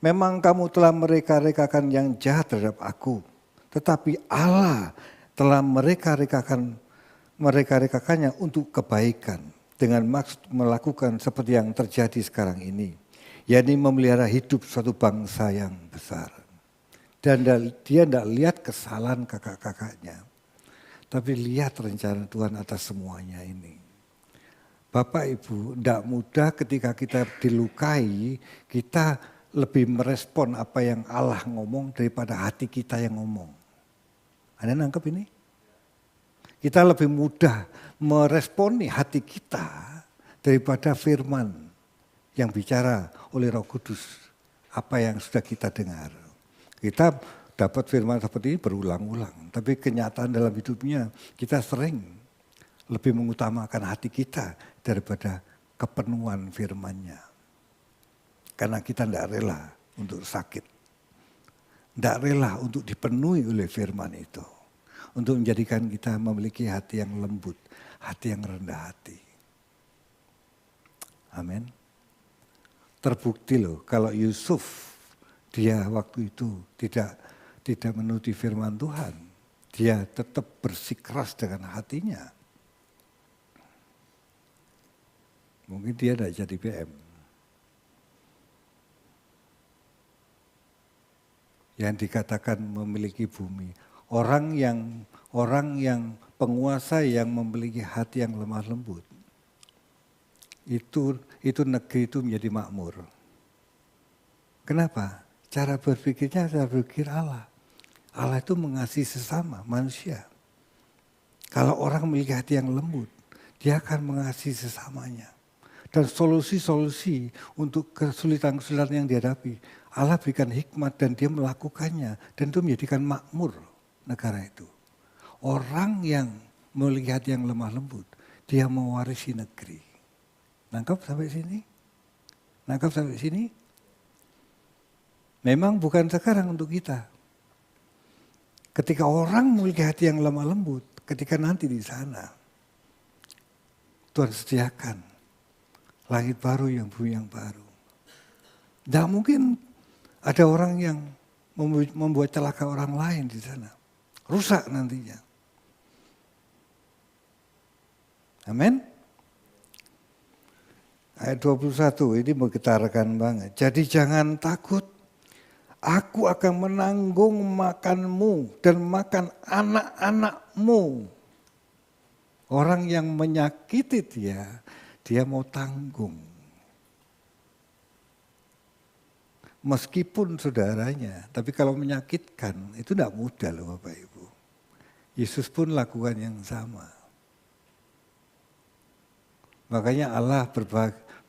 Memang kamu telah mereka-rekakan yang jahat terhadap aku, tetapi Allah telah mereka-rekakannya untuk kebaikan dengan maksud melakukan seperti yang terjadi sekarang ini, yakni memelihara hidup suatu bangsa yang besar. Dan dia tidak lihat kesalahan kakak-kakaknya, tapi lihat rencana Tuhan atas semuanya ini. Bapak Ibu, tidak mudah ketika kita dilukai, kita lebih merespon apa yang Allah ngomong daripada hati kita yang ngomong. Anda nangkep ini? Kita lebih mudah meresponi hati kita daripada firman yang bicara oleh Roh Kudus, apa yang sudah kita dengar. Kita dapat firman seperti ini berulang-ulang, tapi kenyataan dalam hidupnya kita sering lebih mengutamakan hati kita daripada kepenuhan firman-Nya. Karena kita tidak rela untuk sakit, tidak rela untuk dipenuhi oleh firman itu, untuk menjadikan kita memiliki hati yang lembut, hati yang rendah hati. Amin. Terbukti loh kalau Yusuf, dia waktu itu tidak menuruti firman Tuhan. Dia tetap bersikeras dengan hatinya. Mungkin dia tidak jadi PM. Yang dikatakan memiliki bumi. Orang yang penguasa yang memiliki hati yang lemah lembut. Itu negeri itu menjadi makmur. Kenapa? Cara berpikirnya cara berpikir Allah. Allah itu mengasihi sesama manusia. Kalau orang memiliki hati yang lembut, dia akan mengasihi sesamanya. Dan solusi-solusi untuk kesulitan-kesulitan yang dihadapi, Allah berikan hikmat dan dia melakukannya. Dan itu menjadikan makmur negara itu. Orang yang memiliki hati yang lemah lembut, dia mewarisi negeri. Nangkap sampai sini? Nangkap sampai sini? Memang bukan sekarang untuk kita. Ketika orang memiliki hati yang lemah lembut, ketika nanti di sana, Tuhan sediakan langit baru yang bumi yang baru. Tidak mungkin ada orang yang membuat celaka orang lain di sana. Rusak nantinya. Amin. Ayat 21 ini menggetarkan banget. Jadi jangan takut. Aku akan menanggung makanmu dan makan anak-anakmu. Orang yang menyakiti dia mau tanggung. Meskipun saudaranya, tapi kalau menyakitkan itu tidak mudah loh Bapak Ibu. Yesus pun lakukan yang sama. Makanya Allah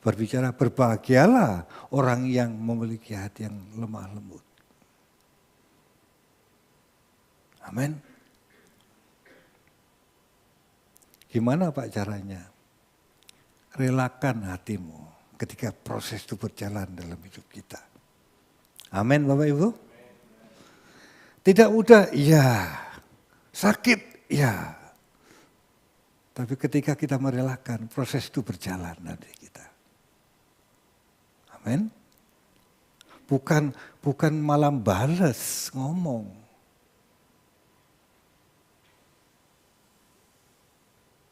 berbicara, berbahagialah orang yang memiliki hati yang lemah lembut. Amin. Gimana Pak caranya? Relakan hatimu ketika proses itu berjalan dalam hidup kita. Amin Bapak Ibu. Tidak mudah, iya. Sakit, iya. Tapi ketika kita merelakan, proses itu berjalan nanti kita. Amin. Bukan malah balas ngomong.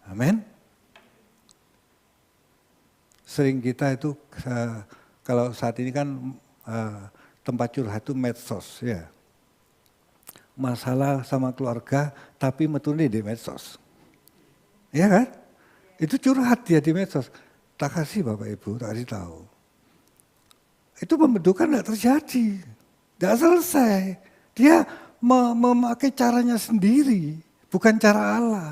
Amin. Sering kita itu kalau saat ini kan tempat curhat itu medsos ya. Masalah sama keluarga tapi metune di medsos. Ya kan? Itu curhat dia di medsos. Tak kasih Bapak Ibu, tak kasih tahu. Itu pembentukan tidak terjadi. Tidak selesai. Dia memakai caranya sendiri. Bukan cara Allah.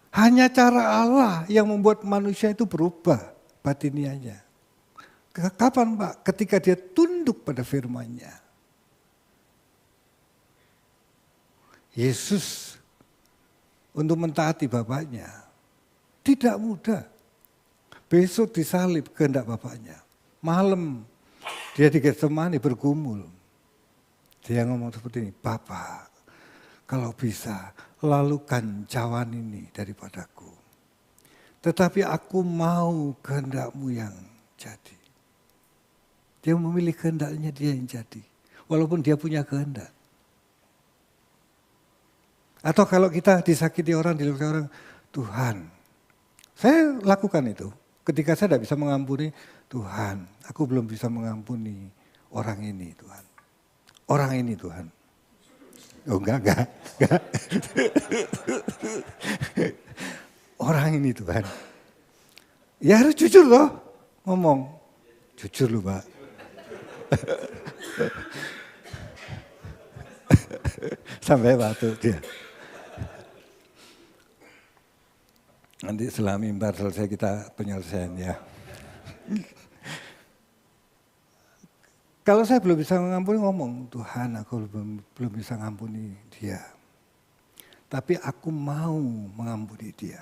Hanya cara Allah yang membuat manusia itu berubah batinianya. Kapan Pak? Ketika dia tunduk pada firman-Nya. Yesus untuk mentaati Bapaknya tidak mudah. Besok disalib kehendak Bapaknya. Malam dia di Getsemani bergumul. Dia ngomong seperti ini, Bapak kalau bisa lalukan cawan ini daripadaku. Tetapi aku mau kehendak-Mu yang jadi. Dia memilih kehendaknya dia yang jadi. Walaupun dia punya kehendak. Atau kalau kita disakiti orang, dilukai orang, Tuhan. Saya lakukan itu. Ketika saya tidak bisa mengampuni, Tuhan, aku belum bisa mengampuni orang ini Tuhan. Orang ini Tuhan. Oh enggak. Orang ini Tuhan. Ya harus jujur loh ngomong. Jujur loh Pak. Sampai waktu dia. Nanti setelah mimbar selesai kita penyelesaian ya. Kalau saya belum bisa mengampuni ngomong, Tuhan aku belum bisa mengampuni dia. Tapi aku mau mengampuni dia.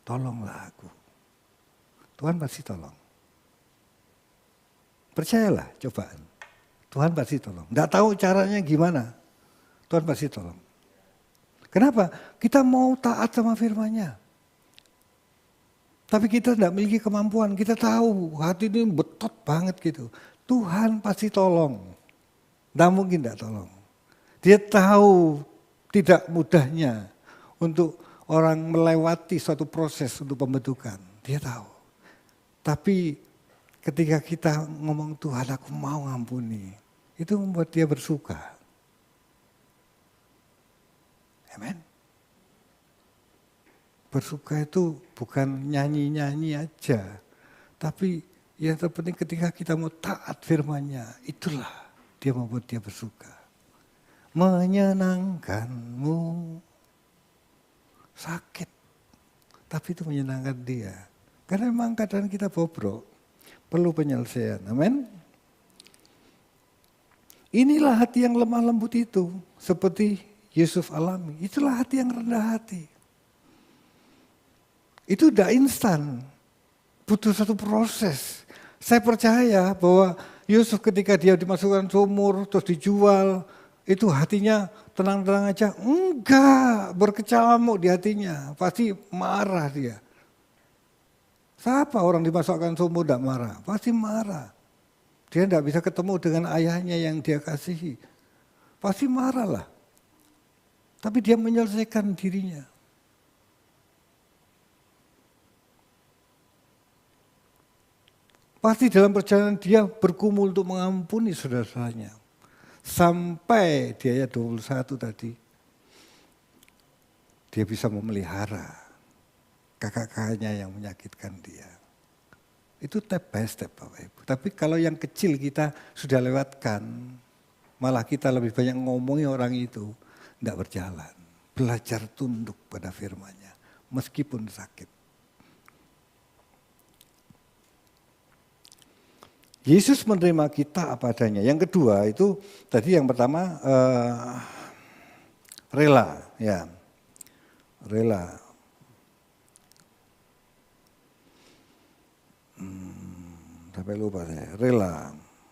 Tolonglah aku. Tuhan pasti tolong. Percayalah cobaan. Tuhan pasti tolong. Nggak tahu caranya gimana. Tuhan pasti tolong. Kenapa? Kita mau taat sama firman-Nya. Tapi kita tidak memiliki kemampuan. Kita tahu hati ini betot banget gitu. Tuhan pasti tolong. Tidak mungkin tidak tolong. Dia tahu tidak mudahnya untuk orang melewati suatu proses untuk pembentukan. Dia tahu. Tapi ketika kita ngomong Tuhan aku mau ngampuni. Itu membuat dia bersuka. Amen. Bersuka itu bukan nyanyi-nyanyi aja. Tapi yang terpenting ketika kita mau taat firman-Nya, itulah dia membuat dia bersuka. Menyenangkanmu. Sakit. Tapi itu menyenangkan dia. Karena memang keadaan kita bobrok. Perlu penyelesaian. Amin. Inilah hati yang lemah lembut itu. Seperti Yusuf alami. Itulah hati yang rendah hati. Itu tidak instan, butuh satu proses. Saya percaya bahwa Yusuf ketika dia dimasukkan sumur, terus dijual, itu hatinya tenang-tenang aja. Enggak, berkecamuk di hatinya, pasti marah dia. Siapa orang dimasukkan sumur tidak marah? Pasti marah. Dia tidak bisa ketemu dengan ayahnya yang dia kasihi. Pasti marah lah. Tapi dia menyelesaikan dirinya. Pasti dalam perjalanan dia bergumul untuk mengampuni saudara-saudaranya. Sampai di ayat 21 tadi, dia bisa memelihara kakak-kakaknya yang menyakitkan dia. Itu step by step Bapak Ibu. Tapi kalau yang kecil kita sudah lewatkan, malah kita lebih banyak ngomongin orang itu, tidak berjalan. Belajar tunduk pada firman-Nya, meskipun sakit. Yesus menerima kita apa adanya. Yang kedua itu tadi yang pertama rela, ya, rela. Sampai lupa saya.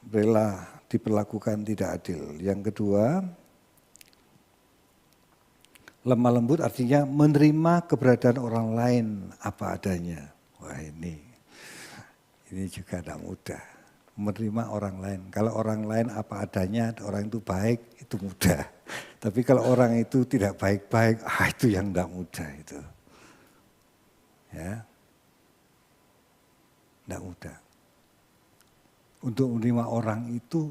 Rela diperlakukan tidak adil. Yang kedua, lemah lembut artinya menerima keberadaan orang lain apa adanya. Wah ini juga tidak mudah. Menerima orang lain. Kalau orang lain apa adanya, orang itu baik, itu mudah. Tapi kalau orang itu tidak baik-baik, itu yang tidak mudah itu. Ya, tidak mudah. Untuk menerima orang itu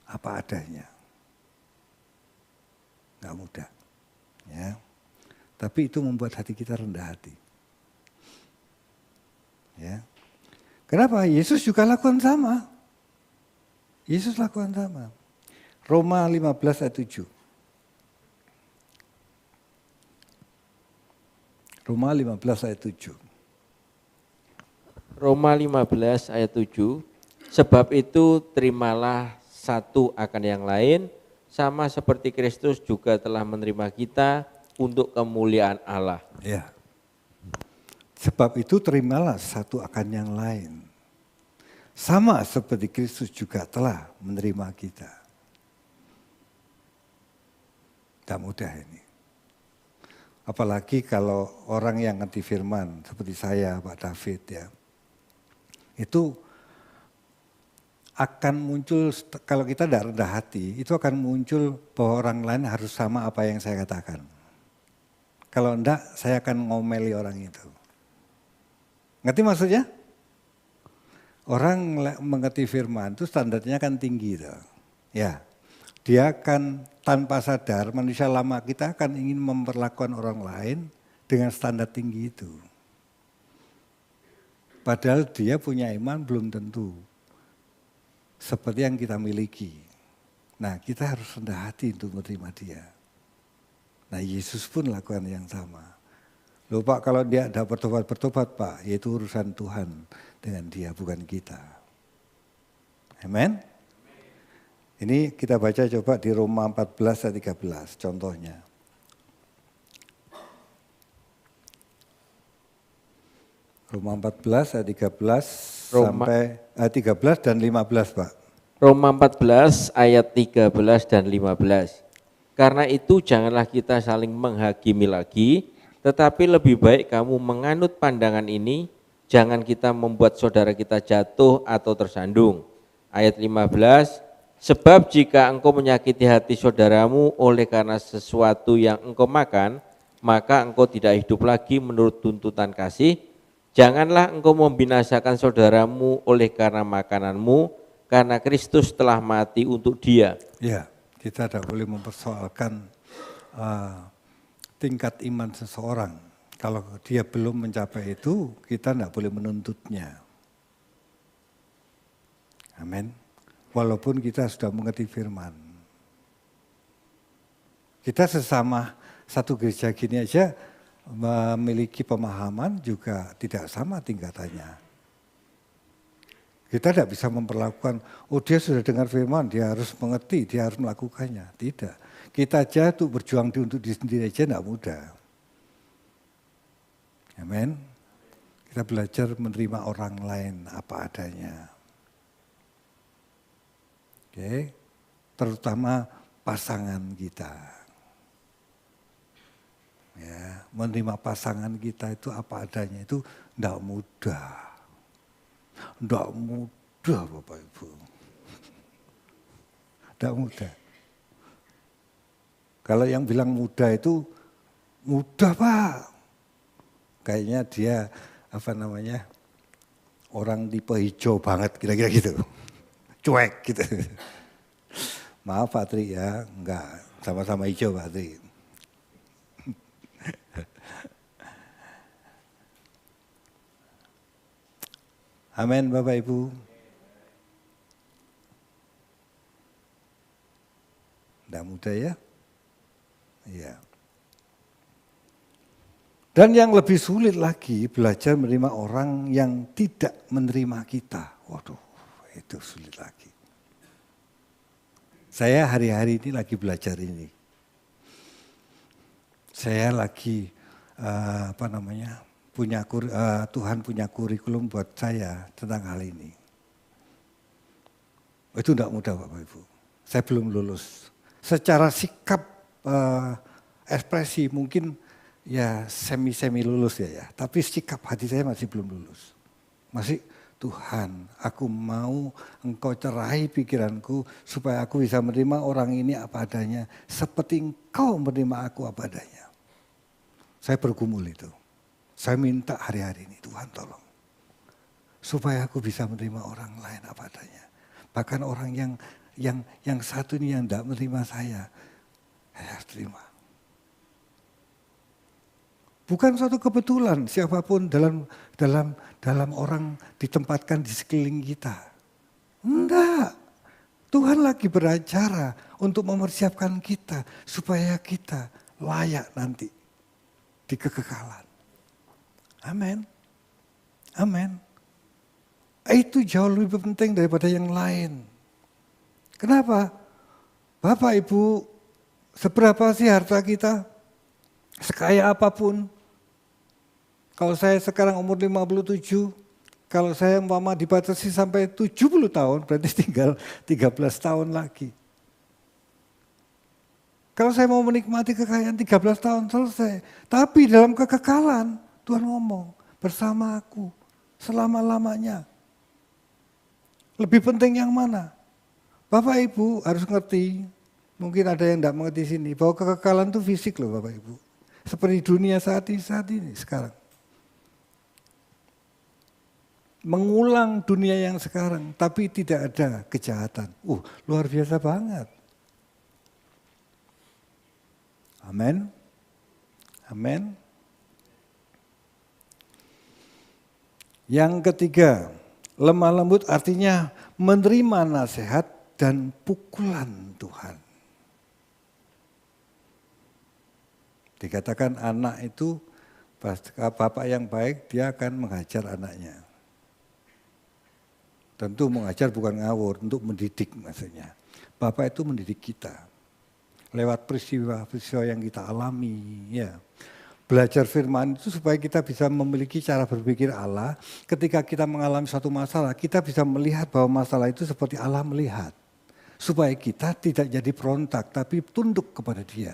apa adanya, tidak mudah. Ya, tapi itu membuat hati kita rendah hati. Ya. Kenapa? Yesus juga lakukan sama. Yesus lakukan sama. Roma 15 ayat 7. Roma 15 ayat 7. Roma 15 ayat 7. Sebab itu terimalah satu akan yang lain, sama seperti Kristus juga telah menerima kita untuk kemuliaan Allah. Ya. Sebab itu terimalah satu akan yang lain. Sama seperti Kristus juga telah menerima kita. Tidak mudah ini. Apalagi kalau orang yang ngerti firman seperti saya, Pak David ya. Itu akan muncul, kalau kita tidak rendah hati, itu akan muncul bahwa orang lain harus sama apa yang saya katakan. Kalau enggak, saya akan ngomeli orang itu. Ngerti maksudnya? Orang mengerti firman itu standarnya kan tinggi tuh. Ya, dia akan tanpa sadar manusia lama kita akan ingin memperlakukan orang lain dengan standar tinggi itu. Padahal dia punya iman belum tentu seperti yang kita miliki. Nah, kita harus rendah hati untuk menerima dia. Nah, Yesus pun lakukan yang sama. Loh Pak, kalau dia ada bertobat Pak, yaitu urusan Tuhan dengan dia, bukan kita. Amen. Ini kita baca coba di Roma 14 ayat 13 contohnya. Roma 14 ayat 13 sampai 13 dan 15 Pak. Roma 14 ayat 13 dan 15. Karena itu janganlah kita saling menghakimi lagi, tetapi lebih baik kamu menganut pandangan ini, jangan kita membuat saudara kita jatuh atau tersandung. Ayat 15, sebab jika engkau menyakiti hati saudaramu oleh karena sesuatu yang engkau makan, maka engkau tidak hidup lagi menurut tuntutan kasih. Janganlah engkau membinasakan saudaramu oleh karena makananmu, karena Kristus telah mati untuk dia. Ya, kita tidak boleh mempersoalkan tingkat iman seseorang. Kalau dia belum mencapai itu, kita tidak boleh menuntutnya. Amin. Walaupun kita sudah mengerti firman. Kita sesama satu gereja gini aja memiliki pemahaman juga tidak sama tingkatannya. Kita tidak bisa memperlakukan, oh dia sudah dengar firman, dia harus mengerti, dia harus melakukannya. Tidak. Kita aja tuh berjuang untuk diri sendiri aja tidak mudah. Amin. Kita belajar menerima orang lain apa adanya. Oke, terutama pasangan kita. Ya, menerima pasangan kita itu apa adanya itu tidak mudah. Tidak mudah Bapak Ibu. Tidak mudah. Kalau yang bilang mudah itu mudah Pak. Kayaknya dia orang tipe hijau banget kira-kira gitu. Cuek gitu. Maaf Pak Tri ya, enggak sama-sama hijau Pak Tri. Amin Bapak Ibu. Tidak mudah ya. Iya. Dan yang lebih sulit lagi belajar menerima orang yang tidak menerima kita. Waduh, itu sulit lagi. Saya hari-hari ini lagi belajar ini. Saya lagi Tuhan punya kurikulum buat saya tentang hal ini. Itu tidak mudah Bapak Ibu. Saya belum lulus. Secara sikap ekspresi mungkin ya semi lulus ya. Tapi sikap hati saya masih belum lulus. Masih Tuhan, aku mau Engkau cerahi pikiranku supaya aku bisa menerima orang ini apa adanya. Seperti Engkau menerima aku apa adanya. Saya bergumul itu. Saya minta hari-hari ini, Tuhan tolong. Supaya aku bisa menerima orang lain apa adanya. Bahkan orang yang satu ini yang tidak menerima saya harus terima. Bukan suatu kebetulan siapapun dalam orang ditempatkan di sekeliling kita. Enggak. Tuhan lagi beracara untuk mempersiapkan kita supaya kita layak nanti di kekekalan. Amin. Amin. Itu jauh lebih penting daripada yang lain. Kenapa? Bapak Ibu, seberapa sih harta kita? Sekaya apapun. Kalau saya sekarang umur 57, kalau saya umpama dibatasi sampai 70 tahun, berarti tinggal 13 tahun lagi. Kalau saya mau menikmati kekayaan 13 tahun selesai. Tapi dalam kekekalan, Tuhan ngomong, bersama aku selama-lamanya. Lebih penting yang mana? Bapak Ibu harus ngerti, mungkin ada yang tidak mengerti sini, bahwa kekekalan itu fisik loh Bapak Ibu. Seperti dunia saat ini sekarang. Mengulang dunia yang sekarang, tapi tidak ada kejahatan. Luar biasa banget. Amin. Amin. Yang ketiga, lemah lembut artinya menerima nasihat dan pukulan Tuhan. Dikatakan anak itu, bapak yang baik dia akan mengajar anaknya. Tentu mengajar bukan ngawur, untuk mendidik maksudnya. Bapak itu mendidik kita. Lewat peristiwa-peristiwa yang kita alami. Ya. Belajar firman itu supaya kita bisa memiliki cara berpikir Allah. Ketika kita mengalami suatu masalah, kita bisa melihat bahwa masalah itu seperti Allah melihat. Supaya kita tidak jadi berontak, tapi tunduk kepada Dia.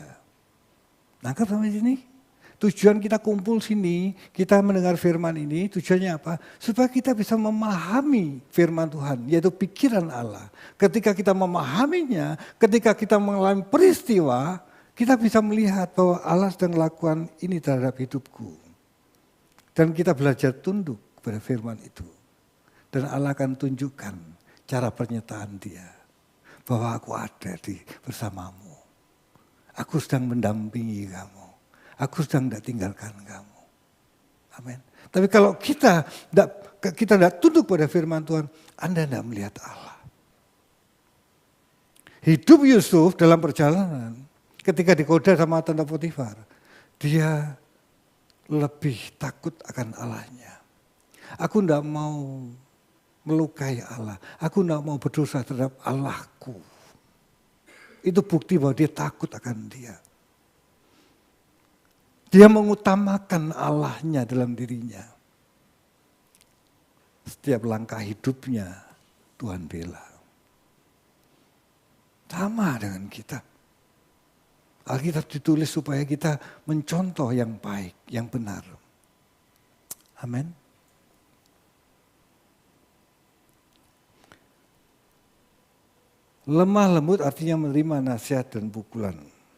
Nangkap sampai sini? Tujuan kita kumpul sini, kita mendengar firman ini, tujuannya apa? Supaya kita bisa memahami firman Tuhan, yaitu pikiran Allah. Ketika kita memahaminya, ketika kita mengalami peristiwa, kita bisa melihat bahwa Allah sedang melakukan ini terhadap hidupku. Dan kita belajar tunduk kepada firman itu. Dan Allah akan tunjukkan cara pernyataan Dia. Bahwa aku ada bersamamu. Aku sedang mendampingi kamu. Aku sedang tidak tinggalkan kamu. Amin. Tapi kalau kita tidak tunduk pada firman Tuhan, Anda tidak melihat Allah. Hidup Yusuf dalam perjalanan, ketika digoda sama Tante Potifar, dia lebih takut akan Allahnya. Aku tidak mau melukai Allah. Aku tidak mau berdosa terhadap Allahku. Itu bukti bahwa dia takut akan Dia. Dia mengutamakan Allahnya dalam dirinya. Setiap langkah hidupnya Tuhan bela. Sama dengan kita. Alkitab ditulis supaya kita mencontoh yang baik, yang benar. Amin. Lemah lembut artinya menerima nasihat dan pukulan.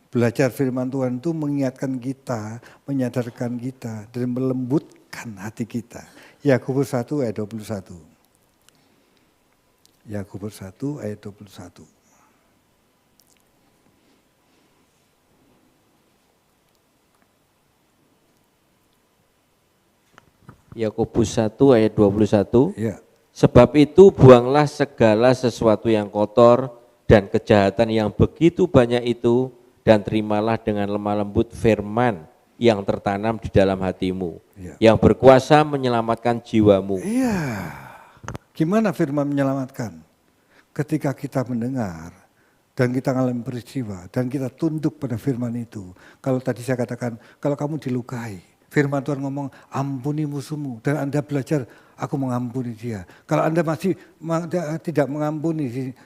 Belajar firman Tuhan itu mengingatkan kita, menyadarkan kita, dan melembutkan hati kita. Yakobus 1 ayat 21. Yakobus 1 ayat 21. Yakobus 1 ayat 21. Ya. Sebab itu buanglah segala sesuatu yang kotor dan kejahatan yang begitu banyak itu, dan terimalah dengan lemah lembut firman yang tertanam di dalam hatimu, yang berkuasa menyelamatkan jiwamu. Iya. Gimana firman menyelamatkan? Ketika kita mendengar dan kita mengalami peristiwa dan kita tunduk pada firman itu. Kalau tadi saya katakan, kalau kamu dilukai, firman Tuhan ngomong, ampuni musuhmu, dan Anda belajar, aku mengampuni dia. Kalau Anda masih tidak mengampuni,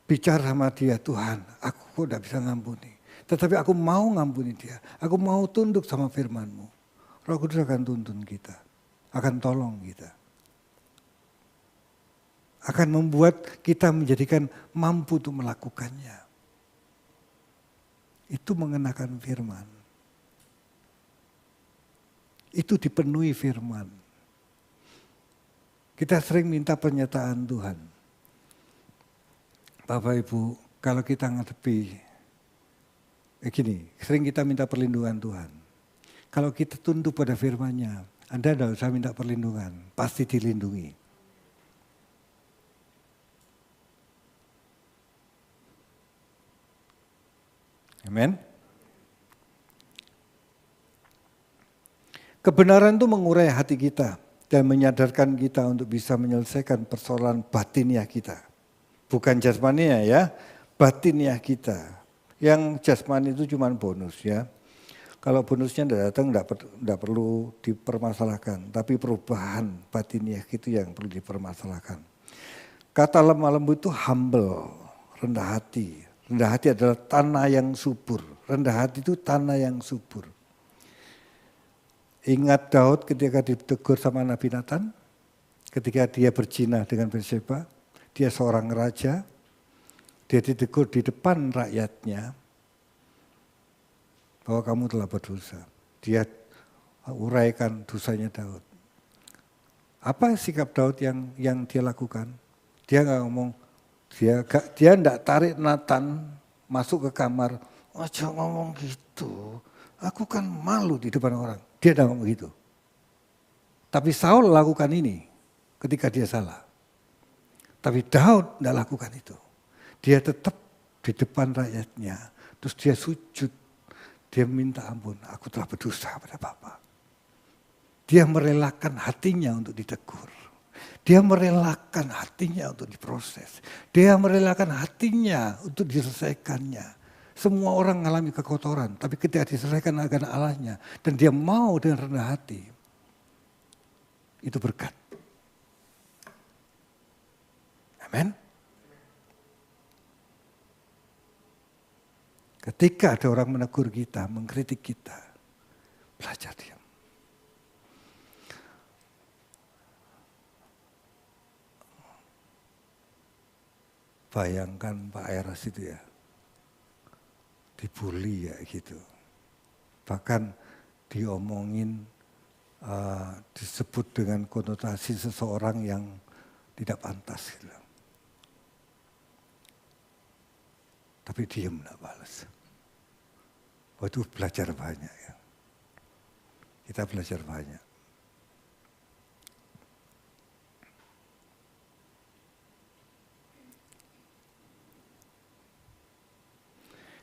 bicara sama dia, Tuhan, aku kok tidak bisa mengampuni. Tetapi aku mau mengampuni dia, aku mau tunduk sama firman-Mu. Roh Kudus akan tuntun kita, akan tolong kita. Akan membuat kita menjadikan mampu untuk melakukannya. Itu mengenakan firman. Itu dipenuhi firman. Kita sering minta pernyataan Tuhan. Bapak Ibu, kalau kita ngadepi, gini, sering kita minta perlindungan Tuhan. Kalau kita tunduk pada firman-Nya, Anda tidak usah minta perlindungan, pasti dilindungi. Amin. Kebenaran itu mengurai hati kita dan menyadarkan kita untuk bisa menyelesaikan persoalan batiniah kita. Bukan jasmaniah ya, batiniah kita. Yang jasmani itu cuma bonus ya. Kalau bonusnya tidak datang tidak perlu dipermasalahkan. Tapi perubahan batiniah itu yang perlu dipermasalahkan. Kata lemah lembut itu humble, rendah hati. Rendah hati adalah tanah yang subur. Rendah hati itu tanah yang subur. Ingat Daud ketika ditegur sama Nabi Nathan, ketika dia berzina dengan Bathsheba, dia seorang raja, dia ditegur di depan rakyatnya bahwa kamu telah berdosa. Dia uraikan dosanya Daud. Apa sikap Daud yang dia lakukan? Dia nggak ngomong, dia enggak tarik Nathan masuk ke kamar, jangan ngomong gitu, aku kan malu di depan orang. Dia enggak ngomong gitu. Tapi Saul lakukan ini ketika dia salah. Tapi Daud enggak lakukan itu. Dia tetap di depan rakyatnya, terus dia sujud, dia minta ampun, aku telah berdosa pada Bapa. Dia merelakan hatinya untuk ditegur. Dia merelakan hatinya untuk diproses. Dia merelakan hatinya untuk diselesaikannya. Semua orang mengalami kekotoran, tapi ketika diselesaikan akan Allahnya, dan dia mau dengan rendah hati, itu berkat. Amin. Ketika ada orang menegur kita, mengkritik kita, belajar diam. Bayangkan Pak Eras itu ya, dibully ya gitu. Bahkan diomongin, disebut dengan konotasi seseorang yang tidak pantas gitu. Tapi diam enggak balas. Waktu belajar banyak ya. Kita belajar banyak.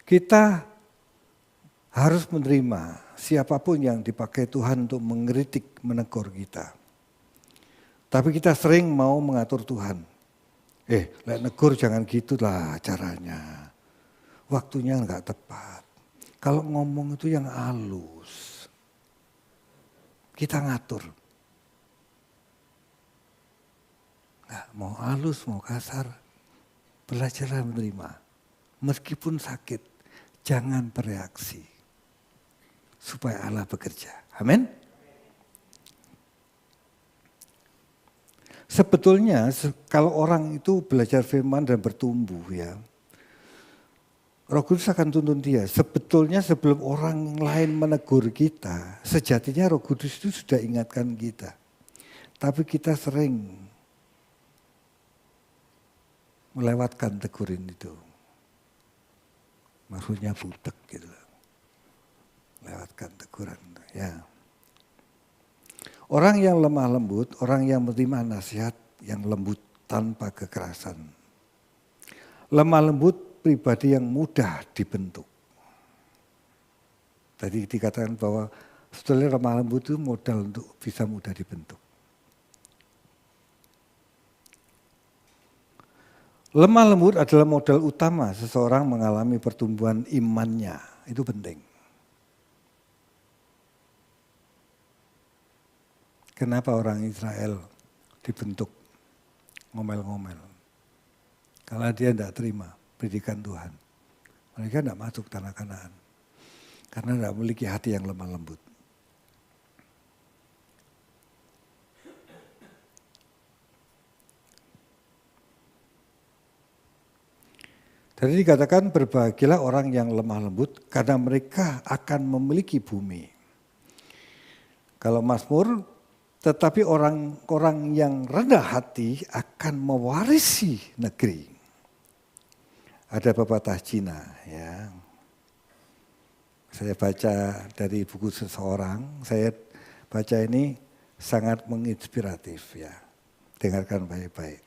Kita harus menerima siapapun yang dipakai Tuhan untuk mengkritik, menegur kita. Tapi kita sering mau mengatur Tuhan. Negur jangan gitulah caranya. Waktunya enggak tepat. Kalau ngomong itu yang halus. kita ngatur. Nggak mau halus, mau kasar, belajarlah menerima. Meskipun sakit, jangan bereaksi. Supaya Allah bekerja. Amin. Sebetulnya kalau orang itu belajar firman dan bertumbuh ya, Roh Kudus akan tuntun dia. Sebetulnya sebelum orang lain menegur kita, sejatinya Roh Kudus itu sudah ingatkan kita. Tapi kita sering melewatkan teguran itu. Maksudnya butek gitu. Lewatkan teguran. Ya. Orang yang lemah lembut, orang yang menerima nasihat yang lembut tanpa kekerasan. Lemah lembut pribadi yang mudah dibentuk. Tadi dikatakan bahwa sebetulnya lemah lembut itu modal untuk bisa mudah dibentuk. Lemah lembut adalah modal utama seseorang mengalami pertumbuhan imannya. Itu penting. Kenapa orang Israel dibentuk ngomel-ngomel? Karena dia tidak terima pendidikan Tuhan. Mereka tidak masuk tanah Kanaan. Karena tidak memiliki hati yang lemah lembut. Jadi dikatakan berbahagialah orang yang lemah lembut karena mereka akan memiliki bumi. Kalau Mazmur, tetapi orang-orang yang rendah hati akan mewarisi negeri. Ada pepatah Cina ya. Saya baca dari buku seseorang, saya baca ini sangat menginspiratif ya. Dengarkan baik-baik.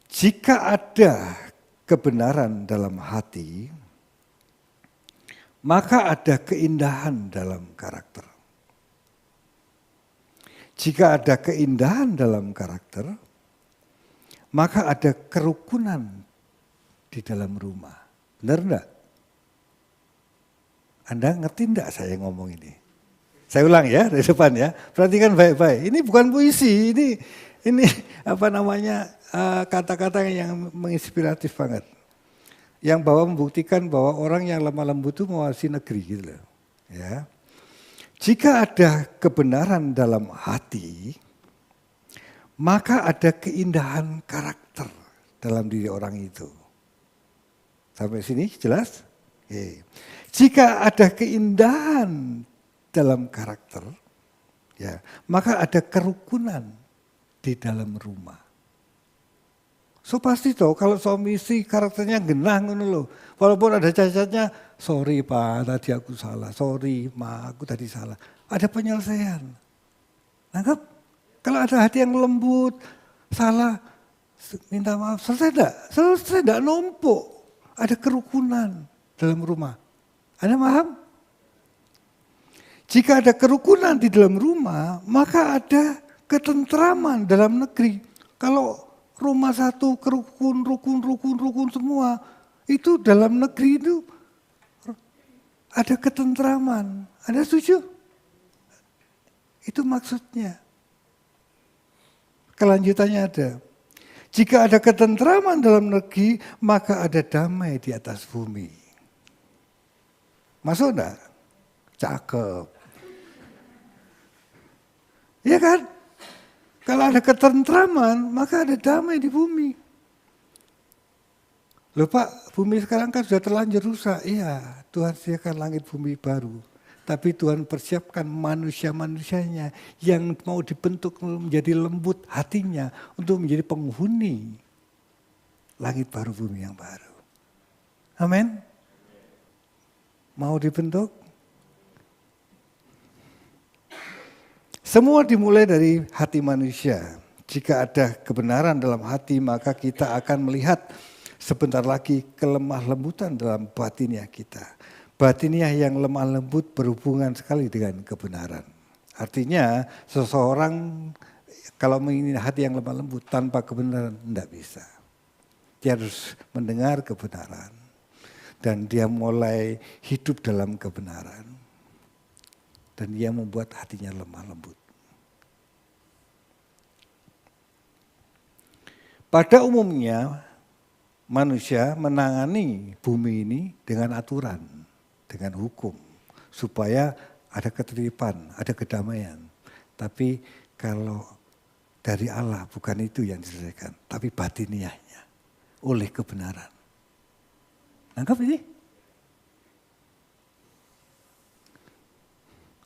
Jika ada kebenaran dalam hati, maka ada keindahan dalam karakter. Jika ada keindahan dalam karakter, maka ada kerukunan di dalam rumah. Benar enggak? Anda ngerti enggak saya ngomong ini? Saya ulang ya dari depan ya. Perhatikan baik-baik. Ini bukan puisi, ini apa namanya kata-kata yang menginspiratif banget. Yang bahwa membuktikan bahwa orang yang lemah lembut itu mewarisi negeri gitu loh. Ya. Jika ada kebenaran dalam hati, maka ada keindahan karakter dalam diri orang itu. Sampai sini jelas? Oke. Jika ada keindahan dalam karakter, ya, maka ada kerukunan di dalam rumah. So pasti toh kalau suami istri karakternya genah ngono loh. Walaupun ada cacatnya, sorry Pak, tadi aku salah. Sorry Ma, aku tadi salah. Ada penyelesaian. Nangkep? Kalau ada hati yang lembut, salah, minta maaf. Selesai enggak? Selesai enggak numpuk. Ada kerukunan dalam rumah. Anda paham? Jika ada kerukunan di dalam rumah, maka ada ketentraman dalam negeri. Kalau rumah satu rukun semua, itu dalam negeri itu ada ketentraman. Anda setuju? Itu maksudnya. Kelanjutannya ada. Jika ada ketentraman dalam negeri, maka ada damai di atas bumi. Masuk enggak? Cakep. Iya kan? Kalau ada ketentraman, maka ada damai di bumi. Loh Pak, bumi sekarang kan sudah terlanjur rusak. Iya, Tuhan sediakan langit bumi baru. Tapi Tuhan persiapkan manusia-manusianya yang mau dibentuk menjadi lembut hatinya untuk menjadi penghuni langit baru bumi yang baru. Amin. Mau dibentuk? Semua dimulai dari hati manusia. Jika ada kebenaran dalam hati, maka kita akan melihat sebentar lagi kelemah lembutan dalam batiniah kita. Batiniah yang lemah lembut berhubungan sekali dengan kebenaran. Artinya seseorang kalau menginginkan hati yang lemah lembut tanpa kebenaran tidak bisa. Dia harus mendengar kebenaran dan dia mulai hidup dalam kebenaran. dan ia membuat hatinya lemah lembut. Pada umumnya manusia menangani bumi ini dengan aturan, dengan hukum, supaya ada ketertiban, ada kedamaian. Tapi kalau dari Allah bukan itu yang diselesaikan, tapi batiniahnya oleh kebenaran. Nangkap ini?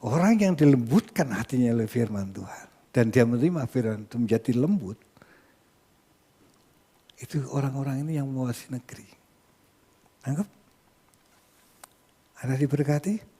Orang yang dilembutkan hatinya oleh firman Tuhan dan dia menerima firman itu menjadi lembut, itu orang-orang ini yang menguasai negeri. Anggap? Ada diberkati?